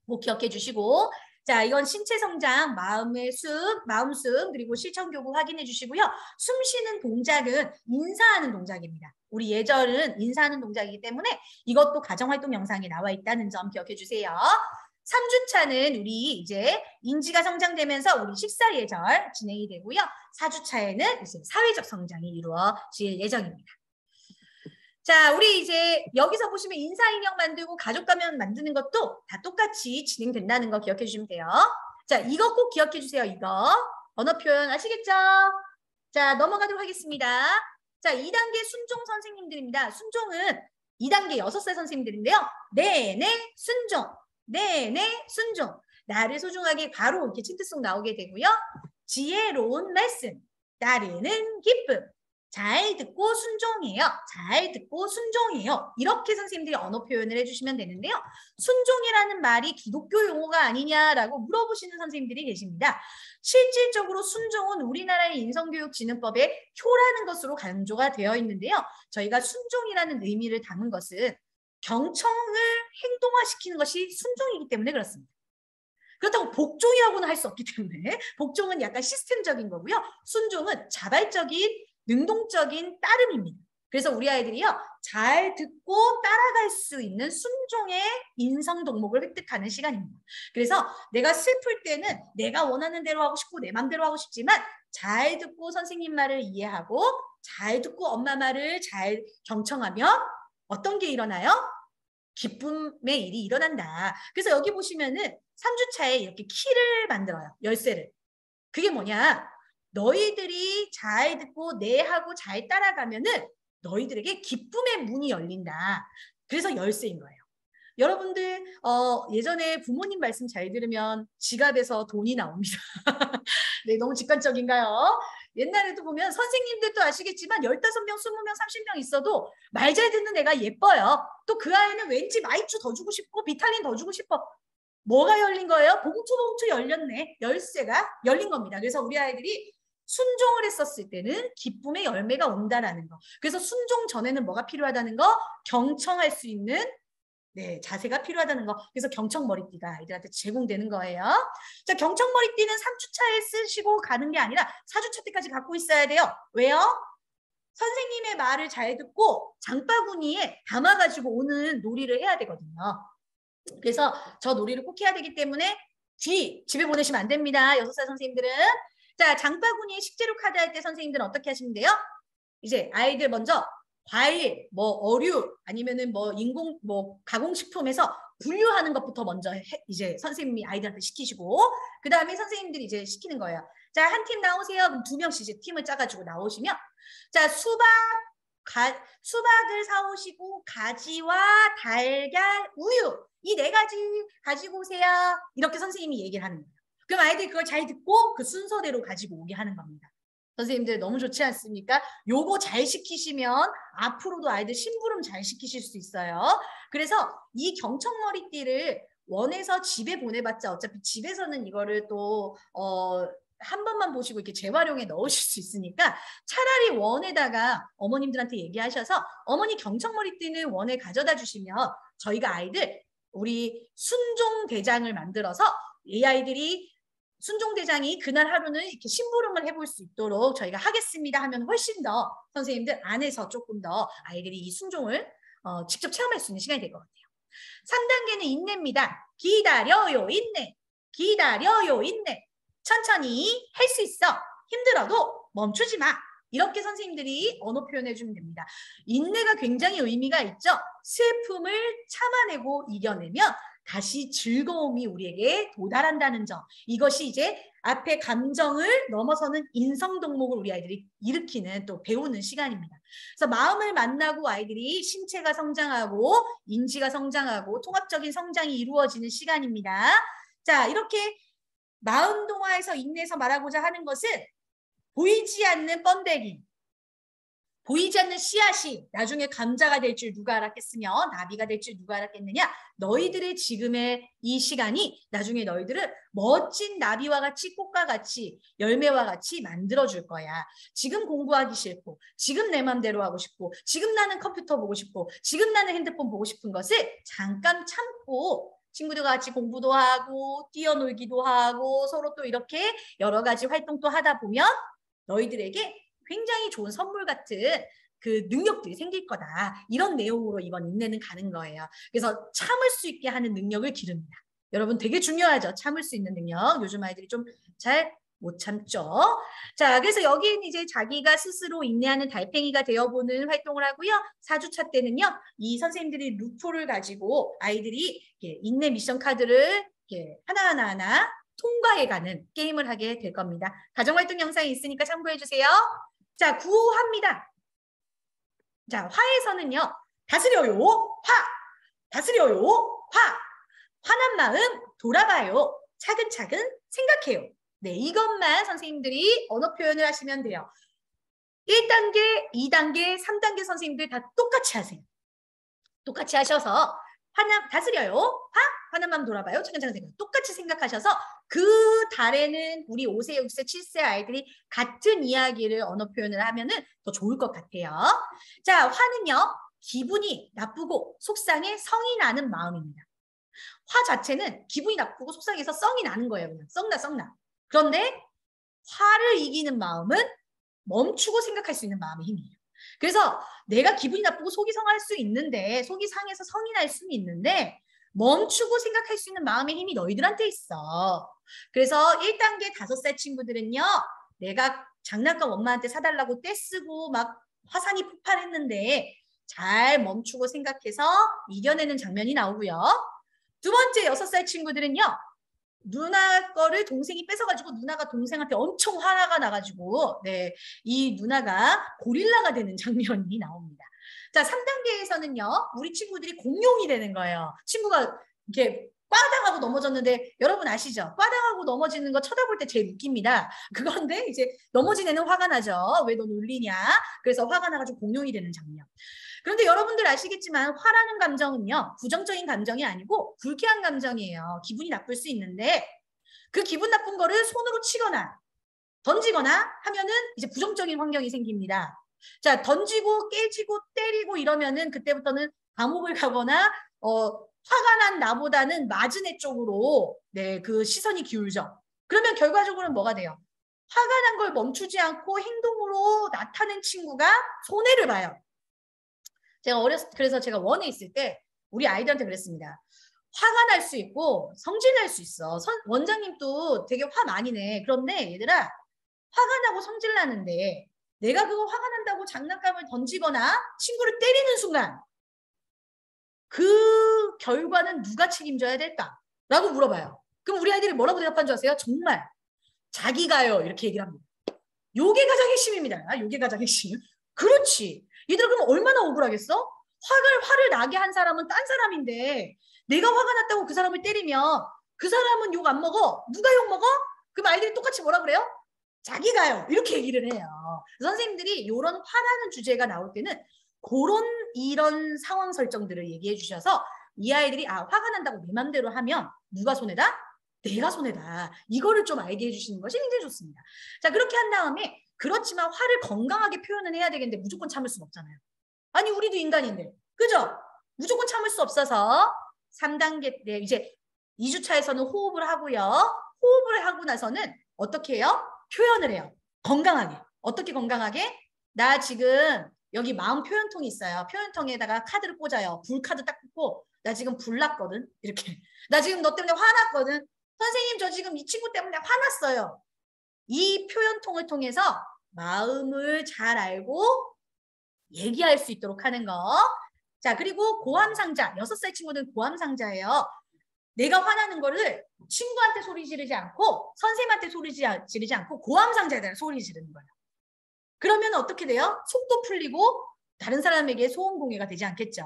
[SPEAKER 1] 꼭 기억해 주시고, 자, 이건 신체 성장, 마음의 습, 마음 습, 그리고 실천 교구 확인해 주시고요. 숨 쉬는 동작은 인사하는 동작입니다. 우리 예절은 인사하는 동작이기 때문에 이것도 가정활동 영상에 나와 있다는 점 기억해 주세요. 3주차는 우리 이제 인지가 성장되면서 우리 식사 예절 진행이 되고요. 4주차에는 이제 사회적 성장이 이루어질 예정입니다. 자, 우리 이제 여기서 보시면 인사인형 만들고 가족가면 만드는 것도 다 똑같이 진행된다는 거 기억해 주시면 돼요. 자, 이거 꼭 기억해 주세요. 이거 언어 표현 아시겠죠? 자, 넘어가도록 하겠습니다. 자, 2단계 순종 선생님들입니다. 순종은 2단계 6살 선생님들인데요. 네네 순종, 네네 순종. 나를 소중하게 바로 이렇게 틴트 속 나오게 되고요. 지혜로운 말씀, 따르는 기쁨. 잘 듣고 순종해요. 잘 듣고 순종해요. 이렇게 선생님들이 언어 표현을 해주시면 되는데요. 순종이라는 말이 기독교 용어가 아니냐라고 물어보시는 선생님들이 계십니다. 실질적으로 순종은 우리나라의 인성교육진흥법에 효라는 것으로 강조가 되어 있는데요. 저희가 순종이라는 의미를 담은 것은 경청을 행동화시키는 것이 순종이기 때문에 그렇습니다. 그렇다고 복종이라고는 할 수 없기 때문에 복종은 약간 시스템적인 거고요. 순종은 자발적인 능동적인 따름입니다. 그래서 우리 아이들이요. 잘 듣고 따라갈 수 있는 순종의 인성 덕목을 획득하는 시간입니다. 그래서 내가 슬플 때는 내가 원하는 대로 하고 싶고 내 맘대로 하고 싶지만 잘 듣고 선생님 말을 이해하고 잘 듣고 엄마 말을 잘 경청하면 어떤 게 일어나요? 기쁨의 일이 일어난다. 그래서 여기 보시면은 3주차에 이렇게 키를 만들어요. 열쇠를. 그게 뭐냐? 너희들이 잘 듣고 내 하고 잘 따라가면은 너희들에게 기쁨의 문이 열린다. 그래서 열쇠인 거예요. 여러분들 예전에 부모님 말씀 잘 들으면 지갑에서 돈이 나옵니다. 네, 너무 직관적인가요? 옛날에도 보면 선생님들도 아시겠지만 15명, 20명, 30명 있어도 말 잘 듣는 애가 예뻐요. 또 그 아이는 왠지 마이쮸 더 주고 싶고 비탈린 더 주고 싶어. 뭐가 열린 거예요? 봉투 열렸네. 열쇠가 열린 겁니다. 그래서 우리 아이들이 순종을 했었을 때는 기쁨의 열매가 온다라는 거. 그래서 순종 전에는 뭐가 필요하다는 거? 경청할 수 있는 자세가 필요하다는 거. 그래서 경청 머리띠가 아이들한테 제공되는 거예요. 자, 경청 머리띠는 3주차에 쓰시고 가는 게 아니라 4주차 때까지 갖고 있어야 돼요. 왜요? 선생님의 말을 잘 듣고 장바구니에 담아가지고 오는 놀이를 해야 되거든요. 그래서 저 놀이를 꼭 해야 되기 때문에 집에 보내시면 안 됩니다. 6살 선생님들은. 자, 장바구니에 식재료 카드 할 때 선생님들은 어떻게 하시면 돼요? 이제 아이들 먼저 과일, 뭐 어류, 아니면은 뭐 가공식품에서 분류하는 것부터 먼저 이제 선생님이 아이들한테 시키시고, 그 다음에 선생님들이 이제 시키는 거예요. 자, 한 팀 나오세요. 그럼 2명씩 이제 팀을 짜가지고 나오시면, 자, 수박을 사오시고 가지와 달걀, 우유 이 4가지 가지고 오세요. 이렇게 선생님이 얘기를 하는 거예요. 그럼 아이들이 그걸 잘 듣고 그 순서대로 가지고 오게 하는 겁니다. 선생님들 너무 좋지 않습니까? 요거 잘 시키시면 앞으로도 아이들 심부름 잘 시키실 수 있어요. 그래서 이 경청머리띠를 원해서 집에 보내봤자 어차피 집에서는 이거를 또 한 번만 보시고 이렇게 재활용에 넣으실 수 있으니까 차라리 원에다가 어머님들한테 얘기하셔서 어머니 경청머리띠는 원에 가져다 주시면 저희가 아이들 우리 순종대장을 만들어서 이 아이들이 순종대장이 그날 하루는 이렇게 심부름을 해볼 수 있도록 저희가 하겠습니다 하면 훨씬 더 선생님들 안에서 조금 더 아이들이 이 순종을 직접 체험할 수 있는 시간이 될 것 같아요. 3단계는 인내입니다. 기다려요, 인내. 기다려요, 인내. 천천히 할 수 있어. 힘들어도 멈추지 마. 이렇게 선생님들이 언어 표현해 주면 됩니다. 인내가 굉장히 의미가 있죠. 슬픔을 참아내고 이겨내면 다시 즐거움이 우리에게 도달한다는 점. 이것이 이제 앞에 감정을 넘어서는 인성동목을 우리 아이들이 일으키는 또 배우는 시간입니다. 그래서 마음을 만나고 아이들이 신체가 성장하고 인지가 성장하고 통합적인 성장이 이루어지는 시간입니다. 자, 이렇게 마음 동화에서 인내에서 말하고자 하는 것은 보이지 않는 번데기, 보이지 않는 씨앗이 나중에 감자가 될 줄 누가 알았겠으며 나비가 될 줄 누가 알았겠느냐. 너희들의 지금의 이 시간이 나중에 너희들을 멋진 나비와 같이 꽃과 같이 열매와 같이 만들어줄 거야. 지금 공부하기 싫고 지금 내 맘대로 하고 싶고 지금 나는 컴퓨터 보고 싶고 지금 나는 핸드폰 보고 싶은 것을 잠깐 참고 친구들과 같이 공부도 하고 뛰어놀기도 하고 서로 또 이렇게 여러 가지 활동도 하다 보면 너희들에게 굉장히 좋은 선물 같은 그 능력들이 생길 거다. 이런 내용으로 이번 인내는 가는 거예요. 그래서 참을 수 있게 하는 능력을 기릅니다. 여러분 되게 중요하죠. 참을 수 있는 능력. 요즘 아이들이 좀 잘 못 참죠. 자, 그래서 여기는 이제 자기가 스스로 인내하는 달팽이가 되어보는 활동을 하고요. 4주차 때는요. 이 선생님들이 루프를 가지고 아이들이 인내 미션 카드를 하나하나 통과해가는 게임을 하게 될 겁니다. 가정활동 영상이 있으니까 참고해주세요. 자, 구호합니다. 자, 화에서는요. 다스려요. 다스려요. 화난 마음 돌아봐요. 차근차근 생각해요. 네, 이것만 선생님들이 언어 표현을 하시면 돼요. 1단계, 2단계, 3단계 선생님들 다 똑같이 하세요. 똑같이 하셔서 다스려요. 화난 마음 돌아봐요. 차근차근 생각. 똑같이 생각하셔서 그 달에는 우리 5세, 6세, 7세 아이들이 같은 이야기를 언어 표현을 하면은 더 좋을 것 같아요. 자, 화는요. 기분이 나쁘고 속상해 성이 나는 마음입니다. 화 자체는 기분이 나쁘고 속상해서 성이 나는 거예요. 그냥 썩나. 그런데 화를 이기는 마음은 멈추고 생각할 수 있는 마음의 힘이에요. 그래서 내가 기분이 나쁘고 속이 상할 수 있는데, 속이 상해서 성이 날 수는 있는데 멈추고 생각할 수 있는 마음의 힘이 너희들한테 있어. 그래서 1단계 5살 친구들은요. 내가 장난감 엄마한테 사달라고 떼쓰고 막 화산이 폭발했는데 잘 멈추고 생각해서 이겨내는 장면이 나오고요. 두 번째 6살 친구들은요. 누나 거를 동생이 뺏어가지고 누나가 동생한테 엄청 화가 나가지고 네, 이 누나가 고릴라가 되는 장면이 나옵니다. 자, 3단계에서는요. 우리 친구들이 공룡이 되는 거예요. 친구가 이렇게 꽈당하고 넘어졌는데 여러분 아시죠? 꽈당하고 넘어지는 거 쳐다볼 때 제일 웃깁니다. 그건데 이제 넘어진 애는 화가 나죠. 왜 너 놀리냐? 그래서 화가 나가지고 공룡이 되는 장면. 그런데 여러분들 아시겠지만 화라는 감정은요. 부정적인 감정이 아니고 불쾌한 감정이에요. 기분이 나쁠 수 있는데 그 기분 나쁜 거를 손으로 치거나 던지거나 하면은 이제 부정적인 환경이 생깁니다. 자, 던지고 깨지고 때리고 이러면은 그때부터는 감옥을 가거나 화가 난 나보다는 맞은 애 쪽으로 네, 그 시선이 기울죠. 그러면 결과적으로는 뭐가 돼요? 화가 난 걸 멈추지 않고 행동으로 나타낸 친구가 손해를 봐요. 그래서 제가 원에 있을 때 우리 아이들한테 그랬습니다. 화가 날 수 있고 성질 날 수 있어. 원장님도 되게 화 많이 내. 그런데 얘들아, 화가 나고 성질 나는데 내가 그거 화가 난다고 장난감을 던지거나 친구를 때리는 순간 그 결과는 누가 책임져야 될까? 라고 물어봐요. 그럼 우리 아이들이 뭐라고 대답한 줄 아세요? 정말 자기가요. 이렇게 얘기를 합니다. 요게 가장 핵심입니다. 요게 가장 핵심. 그렇지. 얘들아, 그럼 얼마나 억울하겠어? 화를 나게 한 사람은 딴 사람인데 내가 화가 났다고 그 사람을 때리면 그 사람은 욕 안 먹어? 누가 욕 먹어? 그럼 아이들이 똑같이 뭐라 그래요? 자기가요. 이렇게 얘기를 해요. 선생님들이 이런 화라는 주제가 나올 때는 이런 상황 설정들을 얘기해 주셔서 이 아이들이 화가 난다고 내 맘대로 하면 누가 손해다? 내가 손해다. 이거를 좀 알게 해주시는 것이 굉장히 좋습니다. 자, 그렇게 한 다음에 그렇지만 화를 건강하게 표현은 해야 되겠는데 무조건 참을 수는 없잖아요. 아니, 우리도 인간인데. 그죠? 무조건 참을 수 없어서 3단계 때 이제 2주차에서는 호흡을 하고요. 호흡을 하고 나서는 어떻게 해요? 표현을 해요. 건강하게. 어떻게 건강하게? 나 지금 여기 마음 표현통이 있어요. 표현통에다가 카드를 꽂아요. 불 카드 딱 꽂고 나 지금 불났거든. 이렇게. 나 지금 너 때문에 화났거든. 선생님, 저 지금 이 친구 때문에 화났어요. 이 표현통을 통해서 마음을 잘 알고 얘기할 수 있도록 하는 거. 자, 그리고 고함상자. 6살 친구들은 고함상자예요. 내가 화나는 거를 친구한테 소리 지르지 않고 선생님한테 소리 지르지 않고 고함상자에다 소리 지르는 거예요. 그러면 어떻게 돼요? 속도 풀리고 다른 사람에게 소음 공해가 되지 않겠죠.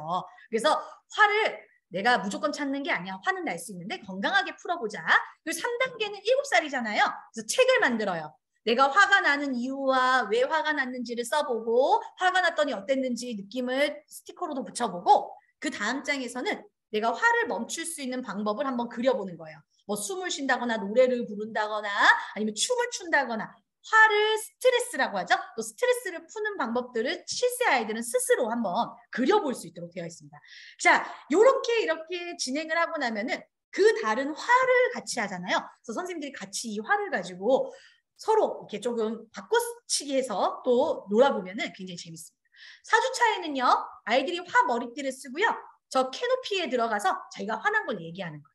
[SPEAKER 1] 그래서 화를 내가 무조건 참는 게 아니야. 화는 날 수 있는데 건강하게 풀어보자. 그리고 3단계는 7살이잖아요. 그래서 책을 만들어요. 내가 화가 나는 이유와 왜 화가 났는지를 써보고 화가 났더니 어땠는지 느낌을 스티커로도 붙여보고 그 다음 장에서는 내가 화를 멈출 수 있는 방법을 한번 그려보는 거예요. 뭐 숨을 쉰다거나 노래를 부른다거나 아니면 춤을 춘다거나 화를 스트레스라고 하죠. 또 스트레스를 푸는 방법들을 7세 아이들은 스스로 한번 그려볼 수 있도록 되어 있습니다. 자, 이렇게 진행을 하고 나면은 그 다른 화를 같이 하잖아요. 그래서 선생님들이 같이 이 화를 가지고 서로 이렇게 조금 바꿔치기 해서 또 놀아보면은 굉장히 재밌습니다. 4주차에는요, 아이들이 화 머리띠를 쓰고요. 저 캐노피에 들어가서 자기가 화난 걸 얘기하는 거예요.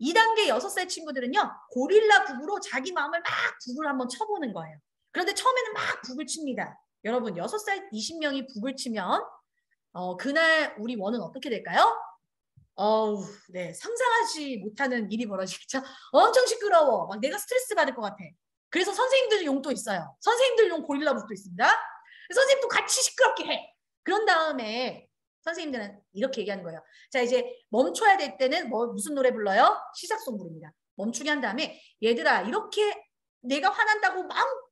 [SPEAKER 1] 2단계 6살 친구들은요. 고릴라 북으로 자기 마음을 막 북을 한번 쳐보는 거예요. 그런데 처음에는 막 북을 칩니다. 여러분 6살 20명이 북을 치면 그날 우리 원은 어떻게 될까요? 네, 상상하지 못하는 일이 벌어지겠죠. 엄청 시끄러워. 막 내가 스트레스 받을 것 같아. 그래서 선생님들 용도 있어요. 선생님들 용 고릴라 북도 있습니다. 선생님도 같이 시끄럽게 해. 그런 다음에 선생님들은 이렇게 얘기하는 거예요. 자, 이제 멈춰야 될 때는 무슨 노래 불러요? 시작송 부릅니다. 멈추게 한 다음에 얘들아 이렇게 내가 화난다고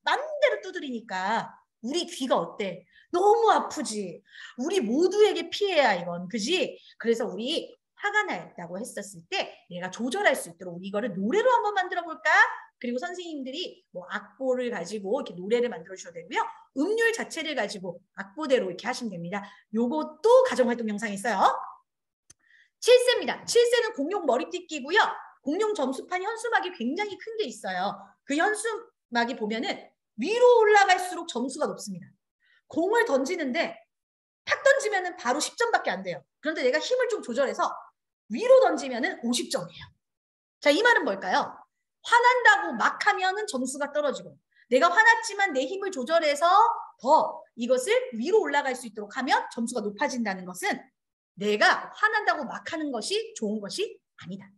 [SPEAKER 1] 마음대로 두드리니까 우리 귀가 어때? 너무 아프지? 우리 모두에게 피해야 이건. 그지? 그래서 우리 화가 났다고 했었을 때 내가 조절할 수 있도록 우리 이거를 노래로 한번 만들어 볼까? 그리고 선생님들이 뭐 악보를 가지고 이렇게 노래를 만들어 주셔도 되고요. 음률 자체를 가지고 악보대로 이렇게 하시면 됩니다. 요것도 가정활동 영상이 있어요. 7세입니다. 7세는 공룡 머리띠 끼고요. 공룡 점수판 현수막이 굉장히 큰 게 있어요. 그 현수막이 보면은 위로 올라갈수록 점수가 높습니다. 공을 던지는데 탁 던지면은 바로 10점밖에 안 돼요. 그런데 내가 힘을 좀 조절해서 위로 던지면은 50점이에요. 자, 이 말은 뭘까요? 화난다고 막 하면은 점수가 떨어지고 내가 화났지만 내 힘을 조절해서 더 이것을 위로 올라갈 수 있도록 하면 점수가 높아진다는 것은 내가 화난다고 막 하는 것이 좋은 것이 아니다.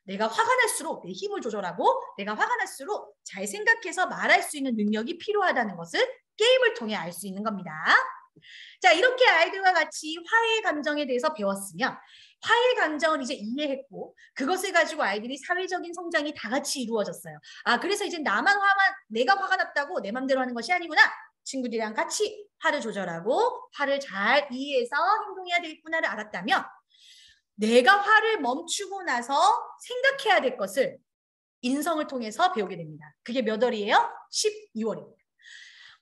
[SPEAKER 1] 내가 화가 날수록 내 힘을 조절하고 내가 화가 날수록 잘 생각해서 말할 수 있는 능력이 필요하다는 것을 게임을 통해 알 수 있는 겁니다. 자, 이렇게 아이들과 같이 화해의 감정에 대해서 배웠으면 화해의 감정을 이제 이해했고 그것을 가지고 아이들이 사회적인 성장이 다 같이 이루어졌어요. 아, 그래서 이제 내가 화가 났다고 내 맘대로 하는 것이 아니구나. 친구들이랑 같이 화를 조절하고 화를 잘 이해해서 행동해야 되겠구나를 알았다면 내가 화를 멈추고 나서 생각해야 될 것을 인성을 통해서 배우게 됩니다. 그게 몇 월이에요? 12월입니다.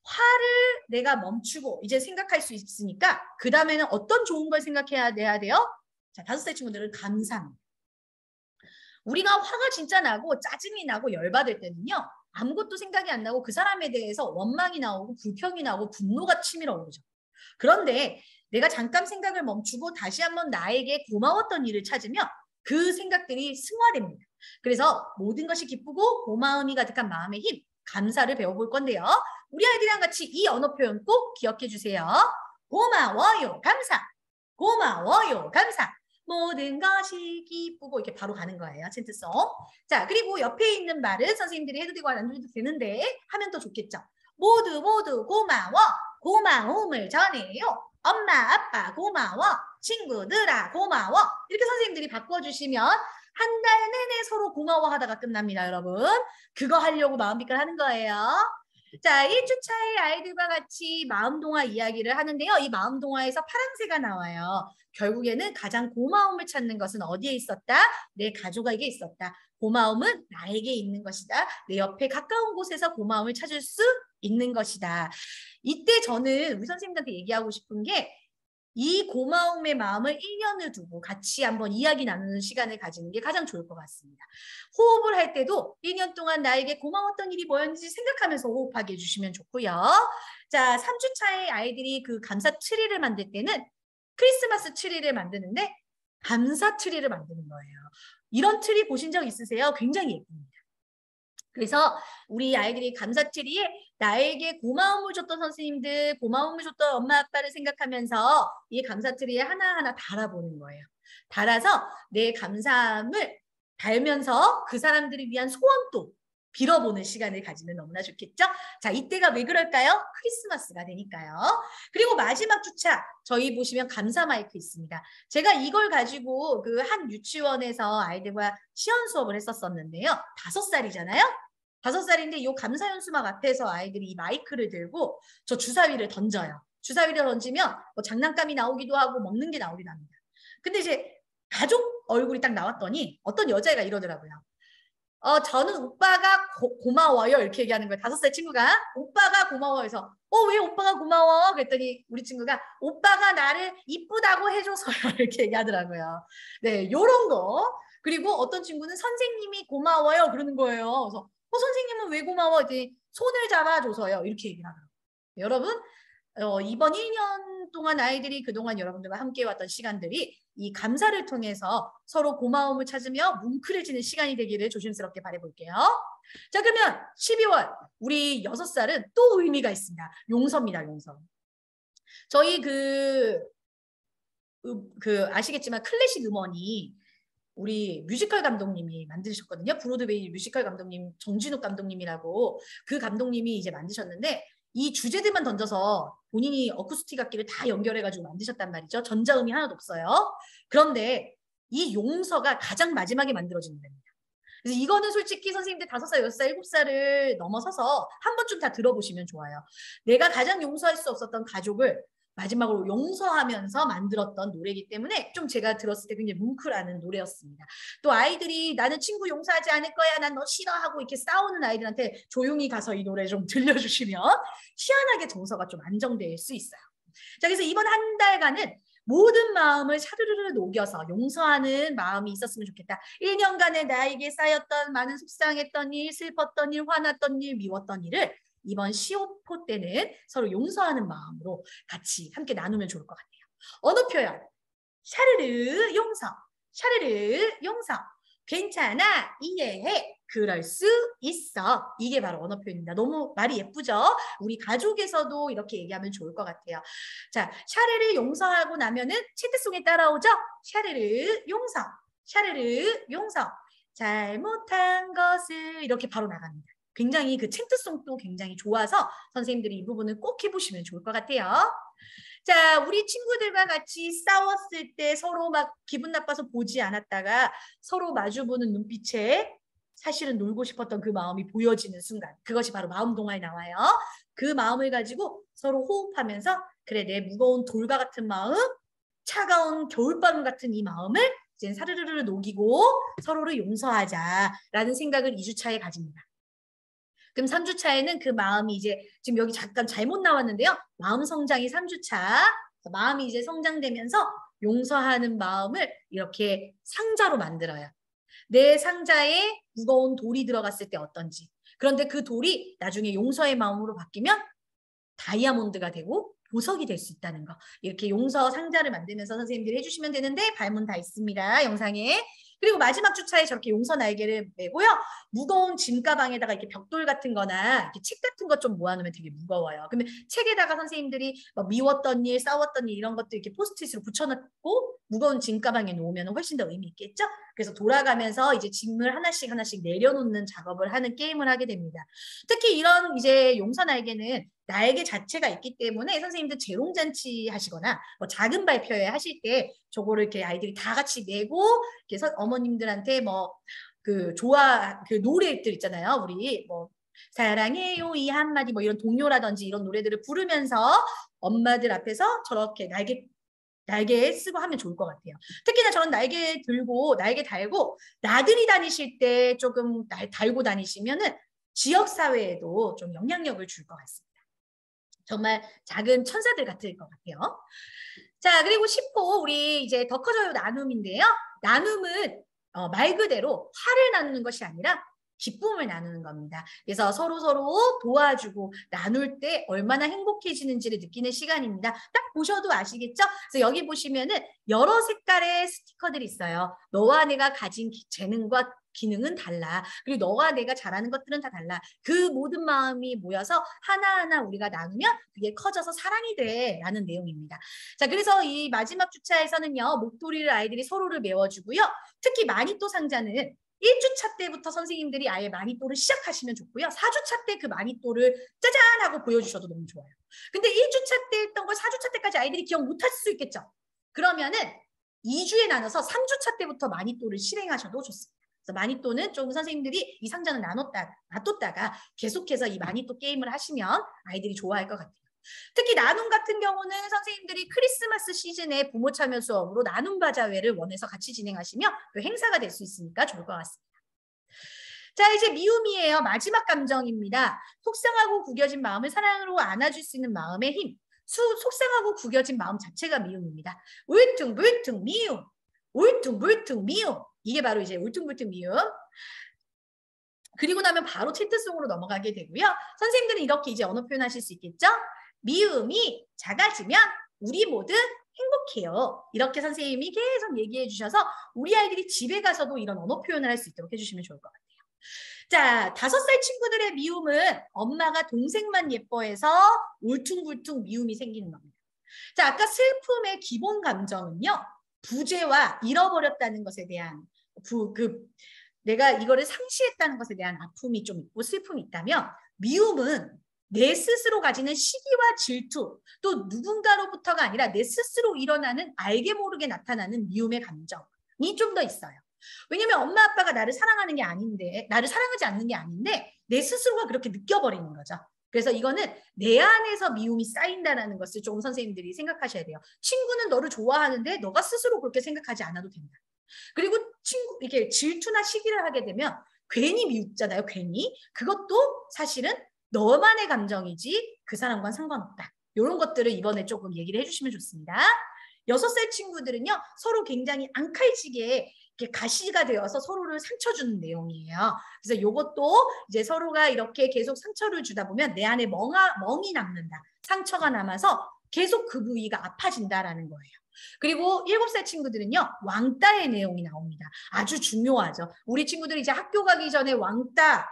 [SPEAKER 1] 화를 내가 멈추고 이제 생각할 수 있으니까 그 다음에는 어떤 좋은 걸 생각해야 돼요? 자, 5살 친구들은 감사합니다. 우리가 화가 진짜 나고 짜증이 나고 열받을 때는요. 아무것도 생각이 안 나고 그 사람에 대해서 원망이 나오고 불평이 나오고 분노가 치밀어 오르죠. 그런데 내가 잠깐 생각을 멈추고 다시 한번 나에게 고마웠던 일을 찾으면 그 생각들이 승화됩니다. 그래서 모든 것이 기쁘고 고마움이 가득한 마음의 힘, 감사를 배워볼 건데요. 우리 아이들이랑 같이 이 언어 표현 꼭 기억해 주세요. 고마워요, 감사. 고마워요, 감사. 모든 것이 기쁘고 이렇게 바로 가는 거예요. 챈트송. 자, 그리고 옆에 있는 말은 선생님들이 해도 되고 안 해도 되는데 하면 더 좋겠죠. 모두 고마워. 고마움을 전해요. 엄마, 아빠 고마워. 친구들아 고마워. 이렇게 선생님들이 바꿔주시면 한 달 내내 서로 고마워하다가 끝납니다, 여러분. 그거 하려고 마음빛깔 하는 거예요. 자, 1주차의 아이들과 같이 마음동화 이야기를 하는데요. 이 마음동화에서 파랑새가 나와요. 결국에는 가장 고마움을 찾는 것은 어디에 있었다? 내 가족에게 있었다. 고마움은 나에게 있는 것이다. 내 옆에 가까운 곳에서 고마움을 찾을 수 있는 것이다. 이때 저는 우리 선생님들한테 얘기하고 싶은 게 이 고마움의 마음을 1년을 두고 같이 한번 이야기 나누는 시간을 가지는 게 가장 좋을 것 같습니다. 호흡을 할 때도 1년 동안 나에게 고마웠던 일이 뭐였는지 생각하면서 호흡하게 해주시면 좋고요. 자, 3주차의 아이들이 그 감사 트리를 만들 때는 크리스마스 트리를 만드는데 감사 트리를 만드는 거예요. 이런 트리 보신 적 있으세요? 굉장히 예쁩니다. 그래서 우리 아이들이 감사 트리에 나에게 고마움을 줬던 선생님들, 고마움을 줬던 엄마 아빠를 생각하면서 이 감사 트리에 하나하나 달아보는 거예요. 달아서 내 감사함을 달면서 그 사람들을 위한 소원도 빌어보는 시간을 가지면 너무나 좋겠죠? 자, 이때가 왜 그럴까요? 크리스마스가 되니까요. 그리고 마지막 주차, 저희 보시면 감사 마이크 있습니다. 제가 이걸 가지고 그 한 유치원에서 아이들과 시연 수업을 했었었는데요. 5살이잖아요? 5살인데 이 감사 현수막 앞에서 아이들이 이 마이크를 들고 저 주사위를 던져요. 주사위를 던지면 뭐 장난감이 나오기도 하고 먹는 게 나오기도 합니다. 근데 이제 가족 얼굴이 딱 나왔더니 어떤 여자애가 이러더라고요. 저는 오빠가 고마워요. 이렇게 얘기하는 거예요. 5살 친구가 오빠가 고마워요. 그래서 왜 오빠가 고마워? 그랬더니 우리 친구가 오빠가 나를 이쁘다고 해줘서요. 이렇게 얘기하더라고요. 네, 요런 거. 그리고 어떤 친구는 선생님이 고마워요. 그러는 거예요. 그래서 선생님은 왜 고마워? 그랬더니 손을 잡아줘서요. 이렇게 얘기를 하더라고요. 여러분, 이번 1년 동안 아이들이 그동안 여러분들과 함께 왔던 시간들이 이 감사를 통해서 서로 고마움을 찾으며 뭉클해지는 시간이 되기를 조심스럽게 바라볼게요. 자, 그러면 12월 우리 6살은 또 의미가 있습니다. 용서입니다. 용서. 저희 아시겠지만 클래식 음원이 우리 뮤지컬 감독님이 만드셨거든요. 브로드웨이 뮤지컬 감독님 정진욱 감독님이라고 그 감독님이 이제 만드셨는데 이 주제들만 던져서 본인이 어쿠스틱 악기를 다 연결해가지고 만드셨단 말이죠. 전자음이 하나도 없어요. 그런데 이 용서가 가장 마지막에 만들어지는 겁니다. 그래서 이거는 솔직히 선생님들 5살, 6살, 7살을 넘어서서 한 번쯤 다 들어보시면 좋아요. 내가 가장 용서할 수 없었던 가족을 마지막으로 용서하면서 만들었던 노래이기 때문에 좀 제가 들었을 때 굉장히 뭉클하는 노래였습니다. 또 아이들이 나는 친구 용서하지 않을 거야, 난 너 싫어하고 이렇게 싸우는 아이들한테 조용히 가서 이 노래 좀 들려주시면 희한하게 정서가 좀 안정될 수 있어요. 자, 그래서 이번 한 달간은 모든 마음을 차르르르 녹여서 용서하는 마음이 있었으면 좋겠다. 1년간의 나에게 쌓였던 많은 속상했던 일, 슬펐던 일, 화났던 일, 미웠던 일을 이번 시오포 때는 서로 용서하는 마음으로 같이 함께 나누면 좋을 것 같아요. 언어 표현. 샤르르 용서. 샤르르 용서. 괜찮아. 이해해. 그럴 수 있어. 이게 바로 언어 표현입니다. 너무 말이 예쁘죠? 우리 가족에서도 이렇게 얘기하면 좋을 것 같아요. 자, 샤르르 용서하고 나면은 채트송에 따라오죠? 샤르르 용서. 샤르르 용서. 잘못한 것을 이렇게 바로 나갑니다. 굉장히 그 챈트송도 굉장히 좋아서 선생님들이 이 부분을 꼭 해보시면 좋을 것 같아요. 자, 우리 친구들과 같이 싸웠을 때 서로 막 기분 나빠서 보지 않았다가 서로 마주보는 눈빛에 사실은 놀고 싶었던 그 마음이 보여지는 순간, 그것이 바로 마음 동화에 나와요. 그 마음을 가지고 서로 호흡하면서 그래, 내 무거운 돌과 같은 마음, 차가운 겨울바람 같은 이 마음을 이제 사르르르 녹이고 서로를 용서하자라는 생각을 2주차에 가집니다. 그럼 3주차에는 그 마음이 이제 지금 여기 잠깐 잘못 나왔는데요. 마음 성장이 3주차. 마음이 이제 성장되면서 용서하는 마음을 이렇게 상자로 만들어요. 내 상자에 무거운 돌이 들어갔을 때 어떤지. 그런데 그 돌이 나중에 용서의 마음으로 바뀌면 다이아몬드가 되고 보석이 될 수 있다는 거. 이렇게 용서 상자를 만들면서 선생님들이 해주시면 되는데 발문 다 있습니다. 영상에. 그리고 마지막 주차에 저렇게 용서 날개를 메고요. 무거운 짐 가방에다가 이렇게 벽돌 같은 거나 이렇게 책 같은 것 좀 모아놓으면 되게 무거워요. 그러면 책에다가 선생님들이 뭐 미웠던 일, 싸웠던 일 이런 것도 이렇게 포스트잇으로 붙여놓고 무거운 짐 가방에 놓으면 훨씬 더 의미 있겠죠? 그래서 돌아가면서 이제 짐을 하나씩 하나씩 내려놓는 작업을 하는 게임을 하게 됩니다. 특히 이런 이제 용서 날개는 날개 자체가 있기 때문에 선생님들 재롱잔치 하시거나 뭐 작은 발표회 하실 때 저거를 이렇게 아이들이 다 같이 내고 그래서 어머님들한테 뭐 그 노래들 있잖아요. 우리 뭐 사랑해요 이 한마디 뭐 이런 동요라든지 이런 노래들을 부르면서 엄마들 앞에서 저렇게 날개 쓰고 하면 좋을 것 같아요. 특히나 저런 날개 들고 날개 달고 나들이 다니실 때 조금 달고 다니시면은 지역사회에도 좀 영향력을 줄 것 같습니다. 정말 작은 천사들 같을 것 같아요. 자, 그리고 10호 우리 이제 더 커져요 나눔인데요. 나눔은 말 그대로 화를 나누는 것이 아니라 기쁨을 나누는 겁니다. 그래서 서로 도와주고 나눌 때 얼마나 행복해지는지를 느끼는 시간입니다. 딱 보셔도 아시겠죠? 그래서 여기 보시면은 여러 색깔의 스티커들이 있어요. 너와 내가 가진 재능과 기능은 달라. 그리고 너와 내가 잘하는 것들은 다 달라. 그 모든 마음이 모여서 하나하나 우리가 나누면 그게 커져서 사랑이 돼 라는 내용입니다. 자, 그래서 이 마지막 주차에서는요. 목도리를 아이들이 서로를 메워주고요. 특히 마니또 상자는 1주차 때부터 선생님들이 아예 마니또를 시작하시면 좋고요. 4주차 때 그 마니또를 짜잔 하고 보여주셔도 너무 좋아요. 근데 1주차 때 했던 걸 4주차 때까지 아이들이 기억 못할 수 있겠죠. 그러면은 2주에 나눠서 3주차 때부터 마니또를 실행하셔도 좋습니다. 그래서 마니또는 좀 선생님들이 이 상자는 놔뒀다가 계속해서 이 마니또 게임을 하시면 아이들이 좋아할 것 같아요. 특히 나눔 같은 경우는 선생님들이 크리스마스 시즌에 부모 참여 수업으로 나눔 바자회를 원해서 같이 진행하시면 또 행사가 될 수 있으니까 좋을 것 같습니다. 자, 이제 미움이에요. 마지막 감정입니다. 속상하고 구겨진 마음을 사랑으로 안아줄 수 있는 마음의 힘. 속상하고 구겨진 마음 자체가 미움입니다. 울퉁불퉁 미움. 울퉁불퉁 미움. 이게 바로 이제 울퉁불퉁 미움. 그리고 나면 바로 채트송으로 넘어가게 되고요. 선생님들은 이렇게 이제 언어 표현하실 수 있겠죠? 미움이 작아지면 우리 모두 행복해요. 이렇게 선생님이 계속 얘기해 주셔서 우리 아이들이 집에 가서도 이런 언어 표현을 할 수 있도록 해주시면 좋을 것 같아요. 자, 5살 친구들의 미움은 엄마가 동생만 예뻐해서 울퉁불퉁 미움이 생기는 겁니다. 자, 아까 슬픔의 기본 감정은요. 부재와 잃어버렸다는 것에 대한 내가 이거를 상실했다는 것에 대한 아픔이 좀 있고 슬픔이 있다면 미움은 내 스스로 가지는 시기와 질투, 또 누군가로부터가 아니라 내 스스로 일어나는 알게 모르게 나타나는 미움의 감정이 좀 더 있어요. 왜냐면 엄마 아빠가 나를 사랑하는 게 아닌데, 나를 사랑하지 않는 게 아닌데 내 스스로가 그렇게 느껴버리는 거죠. 그래서 이거는 내 안에서 미움이 쌓인다는 것을 좀 선생님들이 생각하셔야 돼요. 친구는 너를 좋아하는데 너가 스스로 그렇게 생각하지 않아도 된다. 그리고 이렇게 질투나 시기를 하게 되면 괜히 미웃잖아요. 괜히. 그것도 사실은 너만의 감정이지 그 사람과는 상관없다. 이런 것들을 이번에 조금 얘기를 해주시면 좋습니다. 6살 친구들은요, 서로 굉장히 앙칼지게 가시가 되어서 서로를 상처 주는 내용이에요. 그래서 이것도 이제 서로가 이렇게 계속 상처를 주다 보면 내 안에 멍이 남는다. 상처가 남아서 계속 그 부위가 아파진다라는 거예요. 그리고 7살 친구들은요, 왕따의 내용이 나옵니다. 아주 중요하죠. 우리 친구들이 이제 학교 가기 전에 왕따,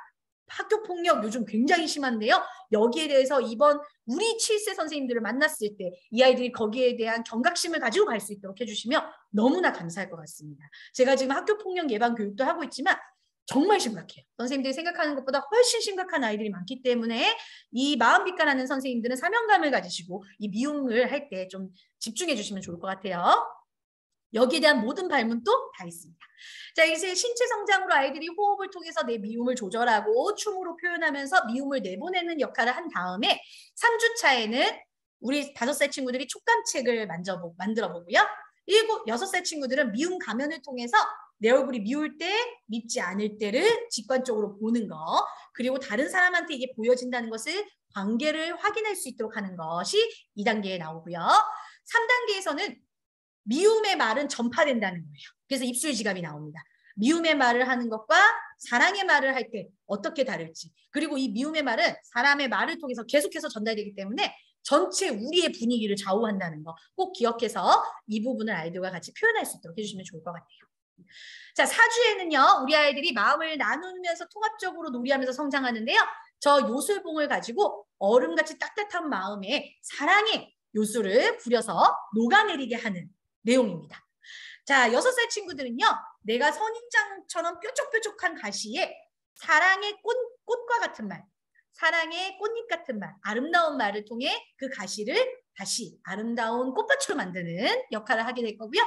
[SPEAKER 1] 학교 폭력 요즘 굉장히 심한데요. 여기에 대해서 이번 우리 7세 선생님들을 만났을 때 이 아이들이 거기에 대한 경각심을 가지고 갈 수 있도록 해주시면 너무나 감사할 것 같습니다. 제가 지금 학교 폭력 예방 교육도 하고 있지만 정말 심각해요. 선생님들이 생각하는 것보다 훨씬 심각한 아이들이 많기 때문에 이 마음빛깔하는 선생님들은 사명감을 가지시고 이 미움을 할 때 좀 집중해 주시면 좋을 것 같아요. 여기에 대한 모든 발문도 다 있습니다. 자, 이제 신체 성장으로 아이들이 호흡을 통해서 내 미움을 조절하고 춤으로 표현하면서 미움을 내보내는 역할을 한 다음에 3주차에는 우리 5살 친구들이 촉감책을 만들어 보고요. 6살 친구들은 미움 가면을 통해서 내 얼굴이 미울 때, 밉지 않을 때를 직관적으로 보는 거, 그리고 다른 사람한테 이게 보여진다는 것을 관계를 확인할 수 있도록 하는 것이 2단계에 나오고요. 3단계에서는 미움의 말은 전파된다는 거예요. 그래서 입술 지갑이 나옵니다. 미움의 말을 하는 것과 사랑의 말을 할 때 어떻게 다를지, 그리고 이 미움의 말은 사람의 말을 통해서 계속해서 전달되기 때문에 전체 우리의 분위기를 좌우한다는 거 꼭 기억해서 이 부분을 아이들과 같이 표현할 수 있도록 해주시면 좋을 것 같아요. 자, 4주에는요, 우리 아이들이 마음을 나누면서 통합적으로 놀이하면서 성장하는데요. 저 요술봉을 가지고 얼음같이 따뜻한 마음에 사랑의 요술을 부려서 녹아내리게 하는 내용입니다. 자, 6살 친구들은요, 내가 선인장처럼 뾰족뾰족한 가시에 사랑의 꽃과 같은 말, 사랑의 꽃잎 같은 말, 아름다운 말을 통해 그 가시를 다시 아름다운 꽃밭으로 만드는 역할을 하게 될 거고요.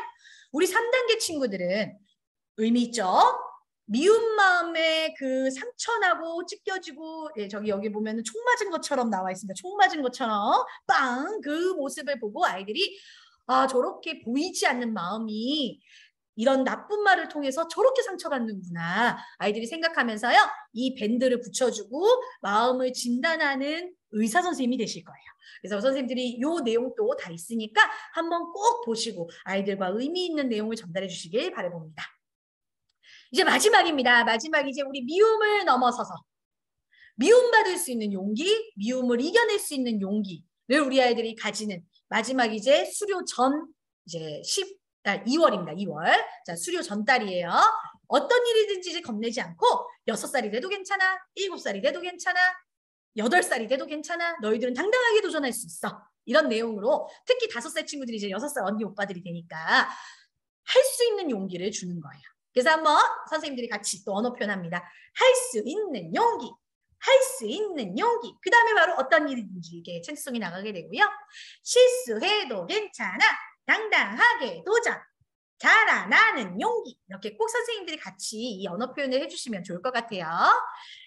[SPEAKER 1] 우리 3단계 친구들은 의미 있죠? 미운 마음에 그 상처나고 찢겨지고, 예, 여기 보면은 총 맞은 것처럼 나와 있습니다. 총 맞은 것처럼 빵! 그 모습을 보고 아이들이 아, 저렇게 보이지 않는 마음이 이런 나쁜 말을 통해서 저렇게 상처받는구나. 아이들이 생각하면서요, 이 밴드를 붙여주고 마음을 진단하는 의사 선생님이 되실 거예요. 그래서 선생님들이 이 내용도 다 있으니까 한번 꼭 보시고 아이들과 의미 있는 내용을 전달해 주시길 바라봅니다. 이제 마지막입니다. 마지막 이제 우리 미움을 넘어서서 미움받을 수 있는 용기, 미움을 이겨낼 수 있는 용기를 우리 아이들이 가지는 마지막 이제 수료 전 이제 2월입니다. 2월. 자, 수료 전달이에요. 어떤 일이든지 이제 겁내지 않고 6살이 돼도 괜찮아. 7살이 돼도 괜찮아. 8살이 돼도 괜찮아. 너희들은 당당하게 도전할 수 있어. 이런 내용으로 특히 5살 친구들이 이제 6살 언니 오빠들이 되니까 할 수 있는 용기를 주는 거예요. 그래서 한번 선생님들이 같이 또 언어 표현합니다. 할 수 있는 용기. 할 수 있는 용기. 그 다음에 바로 어떤 일이든지 이게 찬스송이 나가게 되고요. 실수해도 괜찮아. 당당하게 도전. 자라나는 용기. 이렇게 꼭 선생님들이 같이 이 언어 표현을 해주시면 좋을 것 같아요.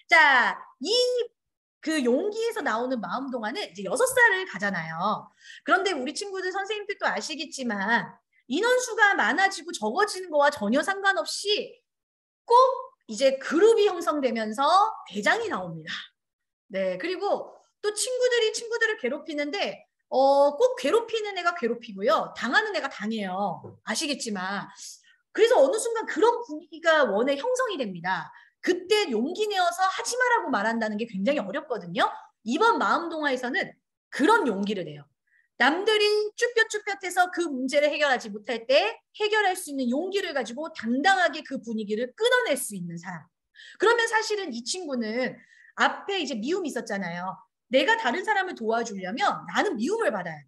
[SPEAKER 1] 자, 그 용기에서 나오는 마음 동안은 이제 6살을 가잖아요. 그런데 우리 친구들 선생님들도 아시겠지만 인원수가 많아지고 적어지는 거와 전혀 상관없이 꼭 이제 그룹이 형성되면서 대장이 나옵니다. 네, 그리고 또 친구들이 친구들을 괴롭히는데 꼭 괴롭히는 애가 괴롭히고요. 당하는 애가 당해요. 아시겠지만. 그래서 어느 순간 그런 분위기가 원래 형성이 됩니다. 그때 용기 내어서 하지 마라고 말한다는 게 굉장히 어렵거든요. 이번 마음동화에서는 그런 용기를 내요. 남들이 쭈뼛쭈뼛해서 그 문제를 해결하지 못할 때 해결할 수 있는 용기를 가지고 당당하게 그 분위기를 끊어낼 수 있는 사람. 그러면 사실은 이 친구는 앞에 이제 미움이 있었잖아요. 내가 다른 사람을 도와주려면 나는 미움을 받아야 돼.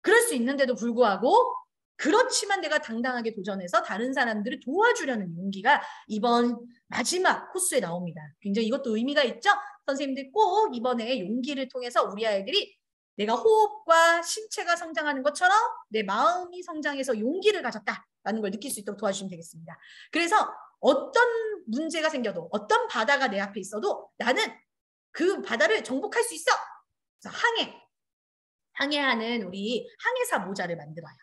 [SPEAKER 1] 그럴 수 있는데도 불구하고 그렇지만 내가 당당하게 도전해서 다른 사람들을 도와주려는 용기가 이번 마지막 코스에 나옵니다. 굉장히 이것도 의미가 있죠? 선생님들 꼭 이번에 용기를 통해서 우리 아이들이 내가 호흡과 신체가 성장하는 것처럼 내 마음이 성장해서 용기를 가졌다라는 걸 느낄 수 있도록 도와주시면 되겠습니다. 그래서 어떤 문제가 생겨도 어떤 바다가 내 앞에 있어도 나는 그 바다를 정복할 수 있어. 그래서 항해하는 우리 항해사 모자를 만들어요.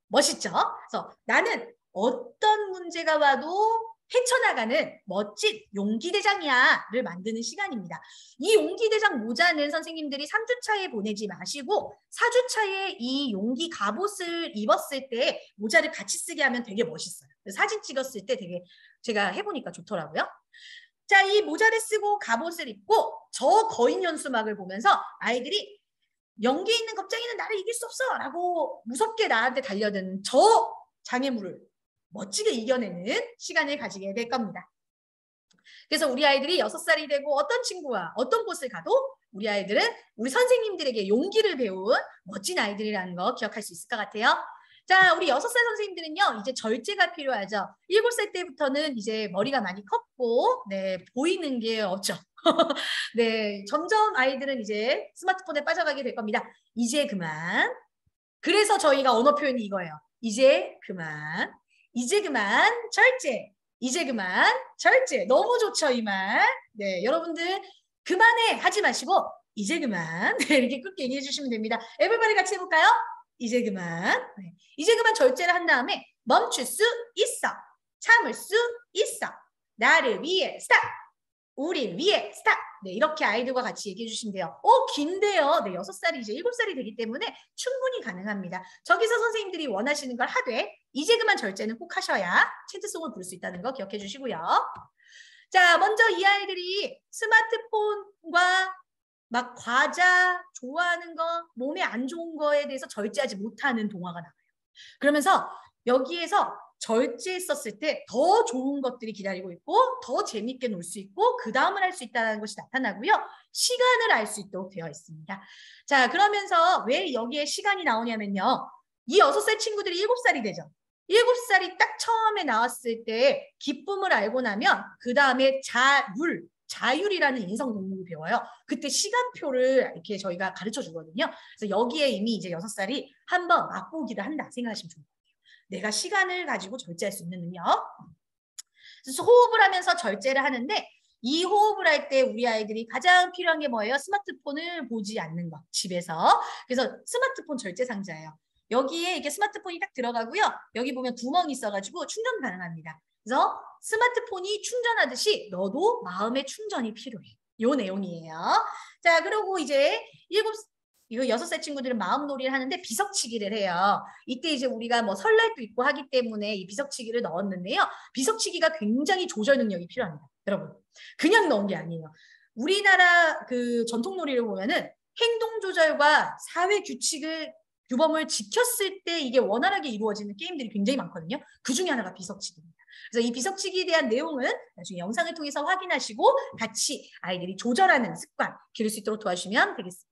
[SPEAKER 1] 멋있죠? 그래서 나는 어떤 문제가 와도 헤쳐나가는 멋진 용기대장이야를 만드는 시간입니다. 이 용기대장 모자는 선생님들이 3주차에 보내지 마시고 4주차에 이 용기 갑옷을 입었을 때 모자를 같이 쓰게 하면 되게 멋있어요. 사진 찍었을 때 되게 제가 해보니까 좋더라고요. 자, 이 모자를 쓰고 갑옷을 입고 저 거인 연수막을 보면서 아이들이 연기에 있는 겁쟁이는 나를 이길 수 없어 라고 무섭게 나한테 달려드는 저 장애물을 멋지게 이겨내는 시간을 가지게 될 겁니다. 그래서 우리 아이들이 6살이 되고 어떤 친구와 어떤 곳을 가도 우리 아이들은 우리 선생님들에게 용기를 배운 멋진 아이들이라는 거 기억할 수 있을 것 같아요. 자, 우리 6살 선생님들은요, 이제 절제가 필요하죠. 7살 때부터는 이제 머리가 많이 컸고, 네, 보이는 게 없죠. 네, 점점 아이들은 이제 스마트폰에 빠져가게 될 겁니다. 이제 그만. 그래서 저희가 언어 표현이 이거예요. 이제 그만. 이제 그만 절제. 이제 그만 절제. 너무 좋죠, 이 말. 네, 여러분들 그만해 하지 마시고 이제 그만. 네, 이렇게 끝게 얘기해 주시면 됩니다. 에브리바디 같이 해볼까요? 이제 그만. 네, 이제 그만 절제를 한 다음에 멈출 수 있어. 참을 수 있어. 나를 위해 스탑. 우리 위해 스탑. 네, 이렇게 아이들과 같이 얘기해 주시면 돼요. 긴데요. 네, 6살이 이제 7살이 되기 때문에 충분히 가능합니다. 저기서 선생님들이 원하시는 걸 하되 이제 그만 절제는 꼭 하셔야 채트송을 부를 수 있다는 거 기억해 주시고요. 자, 먼저 이 아이들이 스마트폰과 막 과자 좋아하는 거, 몸에 안 좋은 거에 대해서 절제하지 못하는 동화가 나와요. 그러면서 여기에서 절제했었을 때 더 좋은 것들이 기다리고 있고 더 재밌게 놀 수 있고 그 다음을 할 수 있다는 것이 나타나고요. 시간을 알 수 있도록 되어 있습니다. 자, 그러면서 왜 여기에 시간이 나오냐면요. 이 6살 친구들이 7살이 되죠. 7살이 딱 처음에 나왔을 때 기쁨을 알고 나면 그 다음에 자율이라는 인성 동물을 배워요. 그때 시간표를 이렇게 저희가 가르쳐 주거든요. 그래서 여기에 이미 이제 6살이 한번 맛보기를 한다 생각하시면 좋을 것 같아요. 내가 시간을 가지고 절제할 수 있는 능력. 그래서 호흡을 하면서 절제를 하는데 이 호흡을 할 때 우리 아이들이 가장 필요한 게 뭐예요? 스마트폰을 보지 않는 것, 집에서. 그래서 스마트폰 절제 상자예요. 여기에 이렇게 스마트폰이 딱 들어가고요. 여기 보면 구멍이 있어가지고 충전 가능합니다. 그래서 스마트폰이 충전하듯이 너도 마음의 충전이 필요해. 요 내용이에요. 자, 그리고 이제 6살 친구들은 마음놀이를 하는데 비석치기를 해요. 이때 이제 우리가 뭐 설날도 있고 하기 때문에 이 비석치기를 넣었는데요. 비석치기가 굉장히 조절 능력이 필요합니다. 여러분, 그냥 넣은 게 아니에요. 우리나라 그 전통놀이를 보면은 행동 조절과 사회 규범을 지켰을 때 이게 원활하게 이루어지는 게임들이 굉장히 많거든요. 그 중에 하나가 비석치기입니다. 그래서 이 비석치기에 대한 내용은 나중에 영상을 통해서 확인하시고 같이 아이들이 조절하는 습관 기를 수 있도록 도와주시면 되겠습니다.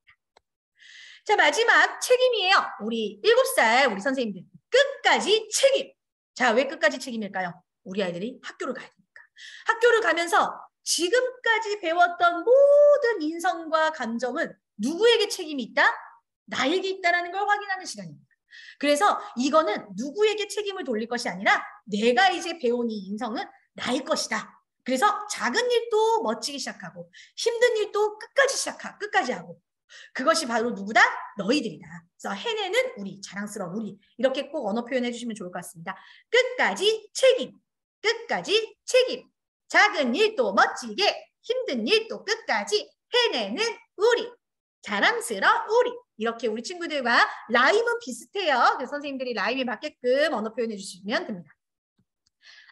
[SPEAKER 1] 자, 마지막 책임이에요. 우리 7살 우리 선생님들 끝까지 책임. 자, 왜 끝까지 책임일까요? 우리 아이들이 학교를 가야 되니까. 학교를 가면서 지금까지 배웠던 모든 인성과 감정은 누구에게 책임이 있다? 나에게 있다는 걸 확인하는 시간입니다. 그래서 이거는 누구에게 책임을 돌릴 것이 아니라 내가 이제 배운 이 인성은 나의 것이다. 그래서 작은 일도 멋지게 시작하고 힘든 일도 끝까지 하고 그것이 바로 누구다? 너희들이다. 그래서 해내는 우리, 자랑스러운 우리. 이렇게 꼭 언어 표현해 주시면 좋을 것 같습니다. 끝까지 책임. 끝까지 책임. 작은 일도 멋지게, 힘든 일도 끝까지 해내는 우리. 자랑스러운 우리. 이렇게 우리 친구들과 라임은 비슷해요. 그래서 선생님들이 라임에 맞게끔 언어 표현해 주시면 됩니다.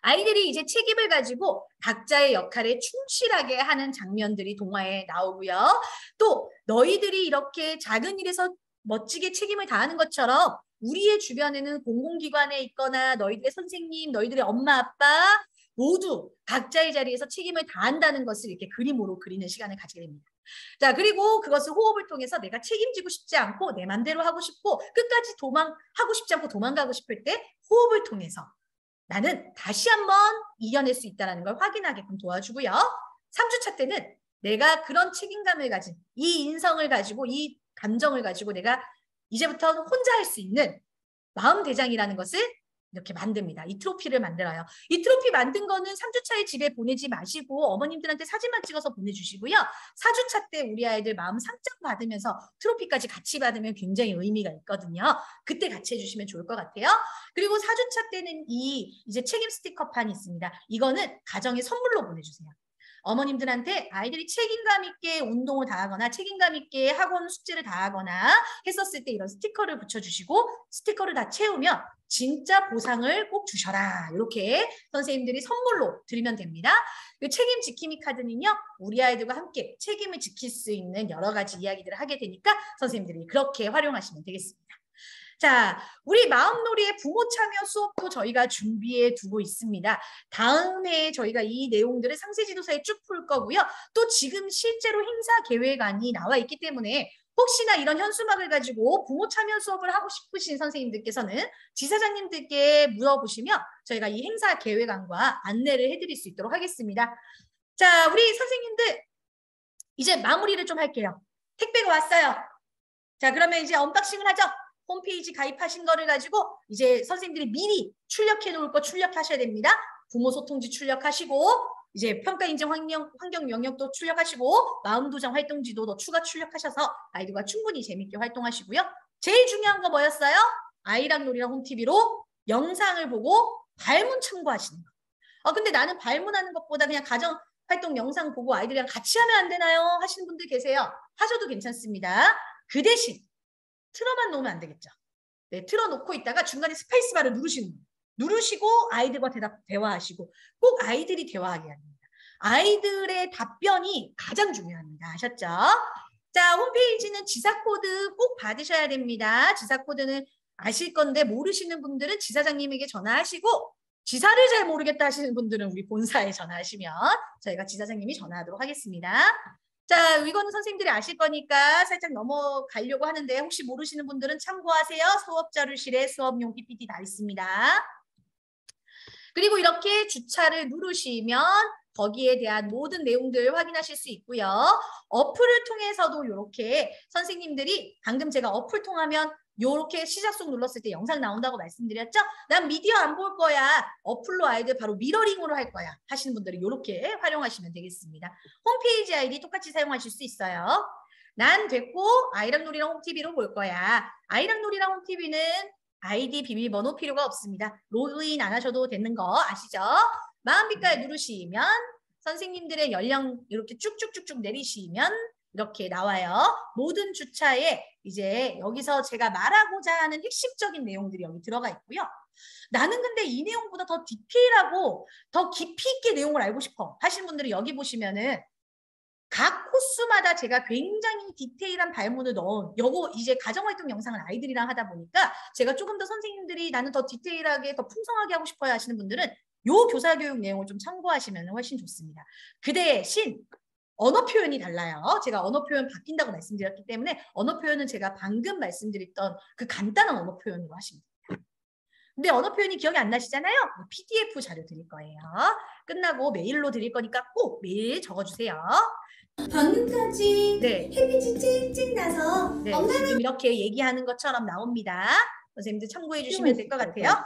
[SPEAKER 1] 아이들이 이제 책임을 가지고 각자의 역할에 충실하게 하는 장면들이 동화에 나오고요. 또 너희들이 이렇게 작은 일에서 멋지게 책임을 다하는 것처럼 우리의 주변에는 공공기관에 있거나 너희들의 선생님, 너희들의 엄마, 아빠 모두 각자의 자리에서 책임을 다한다는 것을 이렇게 그림으로 그리는 시간을 가지게 됩니다. 자, 그리고 그것을 호흡을 통해서 내가 책임지고 싶지 않고 내 맘대로 하고 싶고 끝까지 하고 싶지 않고 도망가고 싶을 때 호흡을 통해서 나는 다시 한번 이겨낼 수 있다는 걸 확인하게끔 도와주고요. 3주차 때는 내가 그런 책임감을 가진 이 인성을 가지고 이 감정을 가지고 내가 이제부터 혼자 할 수 있는 마음대장이라는 것을 이렇게 만듭니다. 이 트로피를 만들어요. 이 트로피 만든 거는 3주차에 집에 보내지 마시고 어머님들한테 사진만 찍어서 보내주시고요. 4주차 때 우리 아이들 마음 상장 받으면서 트로피까지 같이 받으면 굉장히 의미가 있거든요. 그때 같이 해주시면 좋을 것 같아요. 그리고 4주차 때는 이제 책임 스티커판이 있습니다. 이거는 가정에 선물로 보내주세요. 어머님들한테 아이들이 책임감 있게 운동을 다 하거나 책임감 있게 학원 숙제를 다 하거나 했었을 때 이런 스티커를 붙여주시고 스티커를 다 채우면 진짜 보상을 꼭 주셔라. 이렇게 선생님들이 선물로 드리면 됩니다. 그 책임 지킴이 카드는요. 우리 아이들과 함께 책임을 지킬 수 있는 여러 가지 이야기들을 하게 되니까 선생님들이 그렇게 활용하시면 되겠습니다. 자, 우리 마음놀이의 부모 참여 수업도 저희가 준비해 두고 있습니다. 다음 해에 저희가 이 내용들을 상세지도서에 쭉 풀 거고요. 또 지금 실제로 행사 계획안이 나와 있기 때문에 혹시나 이런 현수막을 가지고 부모 참여 수업을 하고 싶으신 선생님들께서는 지사장님들께 물어보시면 저희가 이 행사 계획안과 안내를 해드릴 수 있도록 하겠습니다. 자, 우리 선생님들 이제 마무리를 좀 할게요. 택배가 왔어요. 자, 그러면 이제 언박싱을 하죠. 홈페이지 가입하신 거를 가지고 이제 선생님들이 미리 출력해 놓을 거 출력하셔야 됩니다. 부모 소통지 출력하시고 이제 평가 인증 환경 영역도 출력하시고 마음 도장 활동지도 더 추가 출력하셔서 아이들과 충분히 재밌게 활동하시고요. 제일 중요한 거 뭐였어요? 아이랑 놀이랑 홈TV로 영상을 보고 발문 참고하시는 거. 근데 나는 발문하는 것보다 그냥 가정 활동 영상 보고 아이들이랑 같이 하면 안 되나요? 하시는 분들 계세요. 하셔도 괜찮습니다. 그 대신 틀어만 놓으면 안 되겠죠. 네, 틀어놓고 있다가 중간에 스페이스바를 누르시는 거예요. 누르시고 아이들과 대화하시고 꼭 아이들이 대화하게 합니다. 아이들의 답변이 가장 중요합니다. 아셨죠? 자, 홈페이지는 지사코드 꼭 받으셔야 됩니다. 지사코드는 아실 건데 모르시는 분들은 지사장님에게 전화하시고 지사를 잘 모르겠다 하시는 분들은 우리 본사에 전화하시면 저희가 지사장님이 전화하도록 하겠습니다. 자, 이거는 선생님들이 아실 거니까 살짝 넘어가려고 하는데 혹시 모르시는 분들은 참고하세요. 수업자료실에 수업용 PPT 다 있습니다. 그리고 이렇게 주차를 누르시면 거기에 대한 모든 내용들 확인하실 수 있고요. 어플을 통해서도 이렇게 선생님들이 방금 제가 어플 통하면 이렇게 시작속 눌렀을 때 영상 나온다고 말씀드렸죠? 난 미디어 안 볼 거야. 어플로 아이들 바로 미러링으로 할 거야. 하시는 분들은 이렇게 활용하시면 되겠습니다. 홈페이지 아이디 똑같이 사용하실 수 있어요. 난 됐고 아이랑 놀이랑 홈TV로 볼 거야. 아이랑 놀이랑 홈TV는 아이디 비밀번호 필요가 없습니다. 로그인 안 하셔도 되는 거 아시죠? 마음 빛깔 누르시면 선생님들의 연령 이렇게 쭉쭉쭉쭉 내리시면 이렇게 나와요. 모든 주차에 이제 여기서 제가 말하고자 하는 핵심적인 내용들이 여기 들어가 있고요. 나는 근데 이 내용보다 더 디테일하고 더 깊이 있게 내용을 알고 싶어 하시는 분들은 여기 보시면은 각 코스마다 제가 굉장히 디테일한 발문을 넣은 요거 이제 가정활동 영상을 아이들이랑 하다 보니까 제가 조금 더 선생님들이 나는 더 디테일하게 더 풍성하게 하고 싶어요 하시는 분들은 요 교사교육 내용을 좀 참고하시면 훨씬 좋습니다. 그 대신 언어 표현이 달라요. 제가 언어 표현 바뀐다고 말씀드렸기 때문에 언어 표현은 제가 방금 말씀드렸던 그 간단한 언어 표현으로 하시면 됩니다. 근데 언어 표현이 기억이 안 나시잖아요? PDF 자료 드릴 거예요. 끝나고 메일로 드릴 거니까 꼭 메일 적어주세요.
[SPEAKER 6] 방금까지
[SPEAKER 1] 네.
[SPEAKER 6] 햇빛이 쨍쨍 나서
[SPEAKER 1] 네,
[SPEAKER 6] 엄마는
[SPEAKER 1] 지금 이렇게 얘기하는 것처럼 나옵니다. 선생님들 참고해 주시면 될 것 같아요.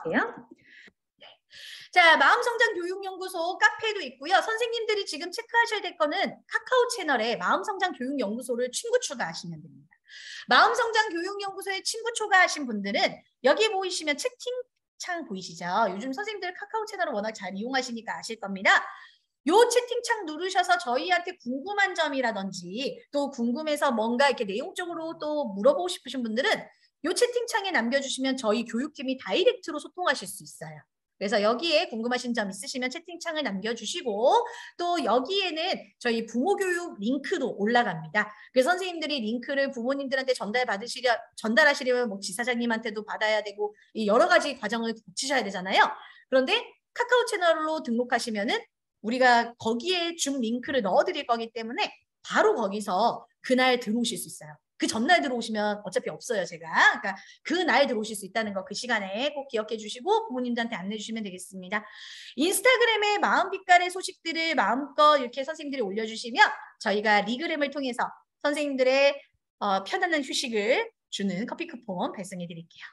[SPEAKER 1] 자, 마음성장교육연구소 카페도 있고요. 선생님들이 지금 체크하셔야 될 거는 카카오 채널에 마음성장교육연구소를 친구 추가하시면 됩니다. 마음성장교육연구소에 친구 추가하신 분들은 여기 보이시면 채팅창 보이시죠? 요즘 선생님들 카카오 채널을 워낙 잘 이용하시니까 아실 겁니다. 요 채팅창 누르셔서 저희한테 궁금한 점이라든지 또 궁금해서 뭔가 이렇게 내용적으로 또 물어보고 싶으신 분들은 요 채팅창에 남겨주시면 저희 교육팀이 다이렉트로 소통하실 수 있어요. 그래서 여기에 궁금하신 점 있으시면 채팅창을 남겨주시고 또 여기에는 저희 부모교육 링크도 올라갑니다. 그래서 선생님들이 링크를 부모님들한테 전달하시려면 뭐 지사장님한테도 받아야 되고 여러 가지 과정을 거치셔야 되잖아요. 그런데 카카오 채널로 등록하시면은 우리가 거기에 줌 링크를 넣어드릴 거기 때문에 바로 거기서 그날 들어오실 수 있어요. 그 전날 들어오시면 어차피 없어요, 제가. 그러니까 그 날 들어오실 수 있다는 거 그 시간에 꼭 기억해 주시고 부모님들한테 안내해 주시면 되겠습니다. 인스타그램에 마음빛깔의 소식들을 마음껏 이렇게 선생님들이 올려주시면 저희가 리그램을 통해서 선생님들의 편안한 휴식을 주는 커피 쿠폰 발송해 드릴게요.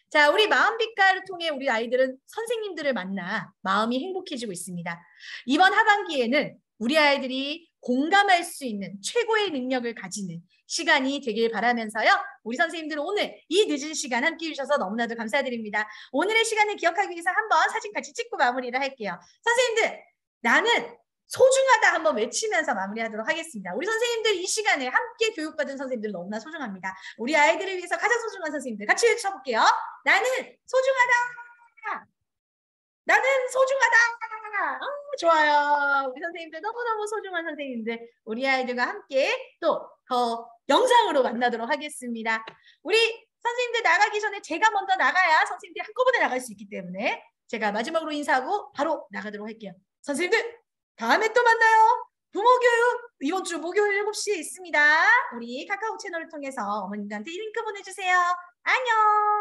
[SPEAKER 1] 자, 우리 마음빛깔을 통해 우리 아이들은 선생님들을 만나 마음이 행복해지고 있습니다. 이번 하반기에는 우리 아이들이 공감할 수 있는 최고의 능력을 가지는 시간이 되길 바라면서요. 우리 선생님들 오늘 이 늦은 시간 함께해 주셔서 너무나도 감사드립니다. 오늘의 시간을 기억하기 위해서 한번 사진 같이 찍고 마무리를 할게요. 선생님들, 나는 소중하다 한번 외치면서 마무리하도록 하겠습니다. 우리 선생님들 이 시간에 함께 교육받은 선생님들 너무나 소중합니다. 우리 아이들을 위해서 가장 소중한 선생님들 같이 외쳐볼게요. 나는 소중하다. 나는 소중하다. 좋아요. 우리 선생님들 너무너무 소중한 선생님들 우리 아이들과 함께 또 더 영상으로 만나도록 하겠습니다. 우리 선생님들 나가기 전에 제가 먼저 나가야 선생님들이 한꺼번에 나갈 수 있기 때문에 제가 마지막으로 인사하고 바로 나가도록 할게요. 선생님들 다음에 또 만나요. 부모교육 이번 주 목요일 7시에 있습니다. 우리 카카오 채널을 통해서 어머님들한테 링크 보내주세요. 안녕.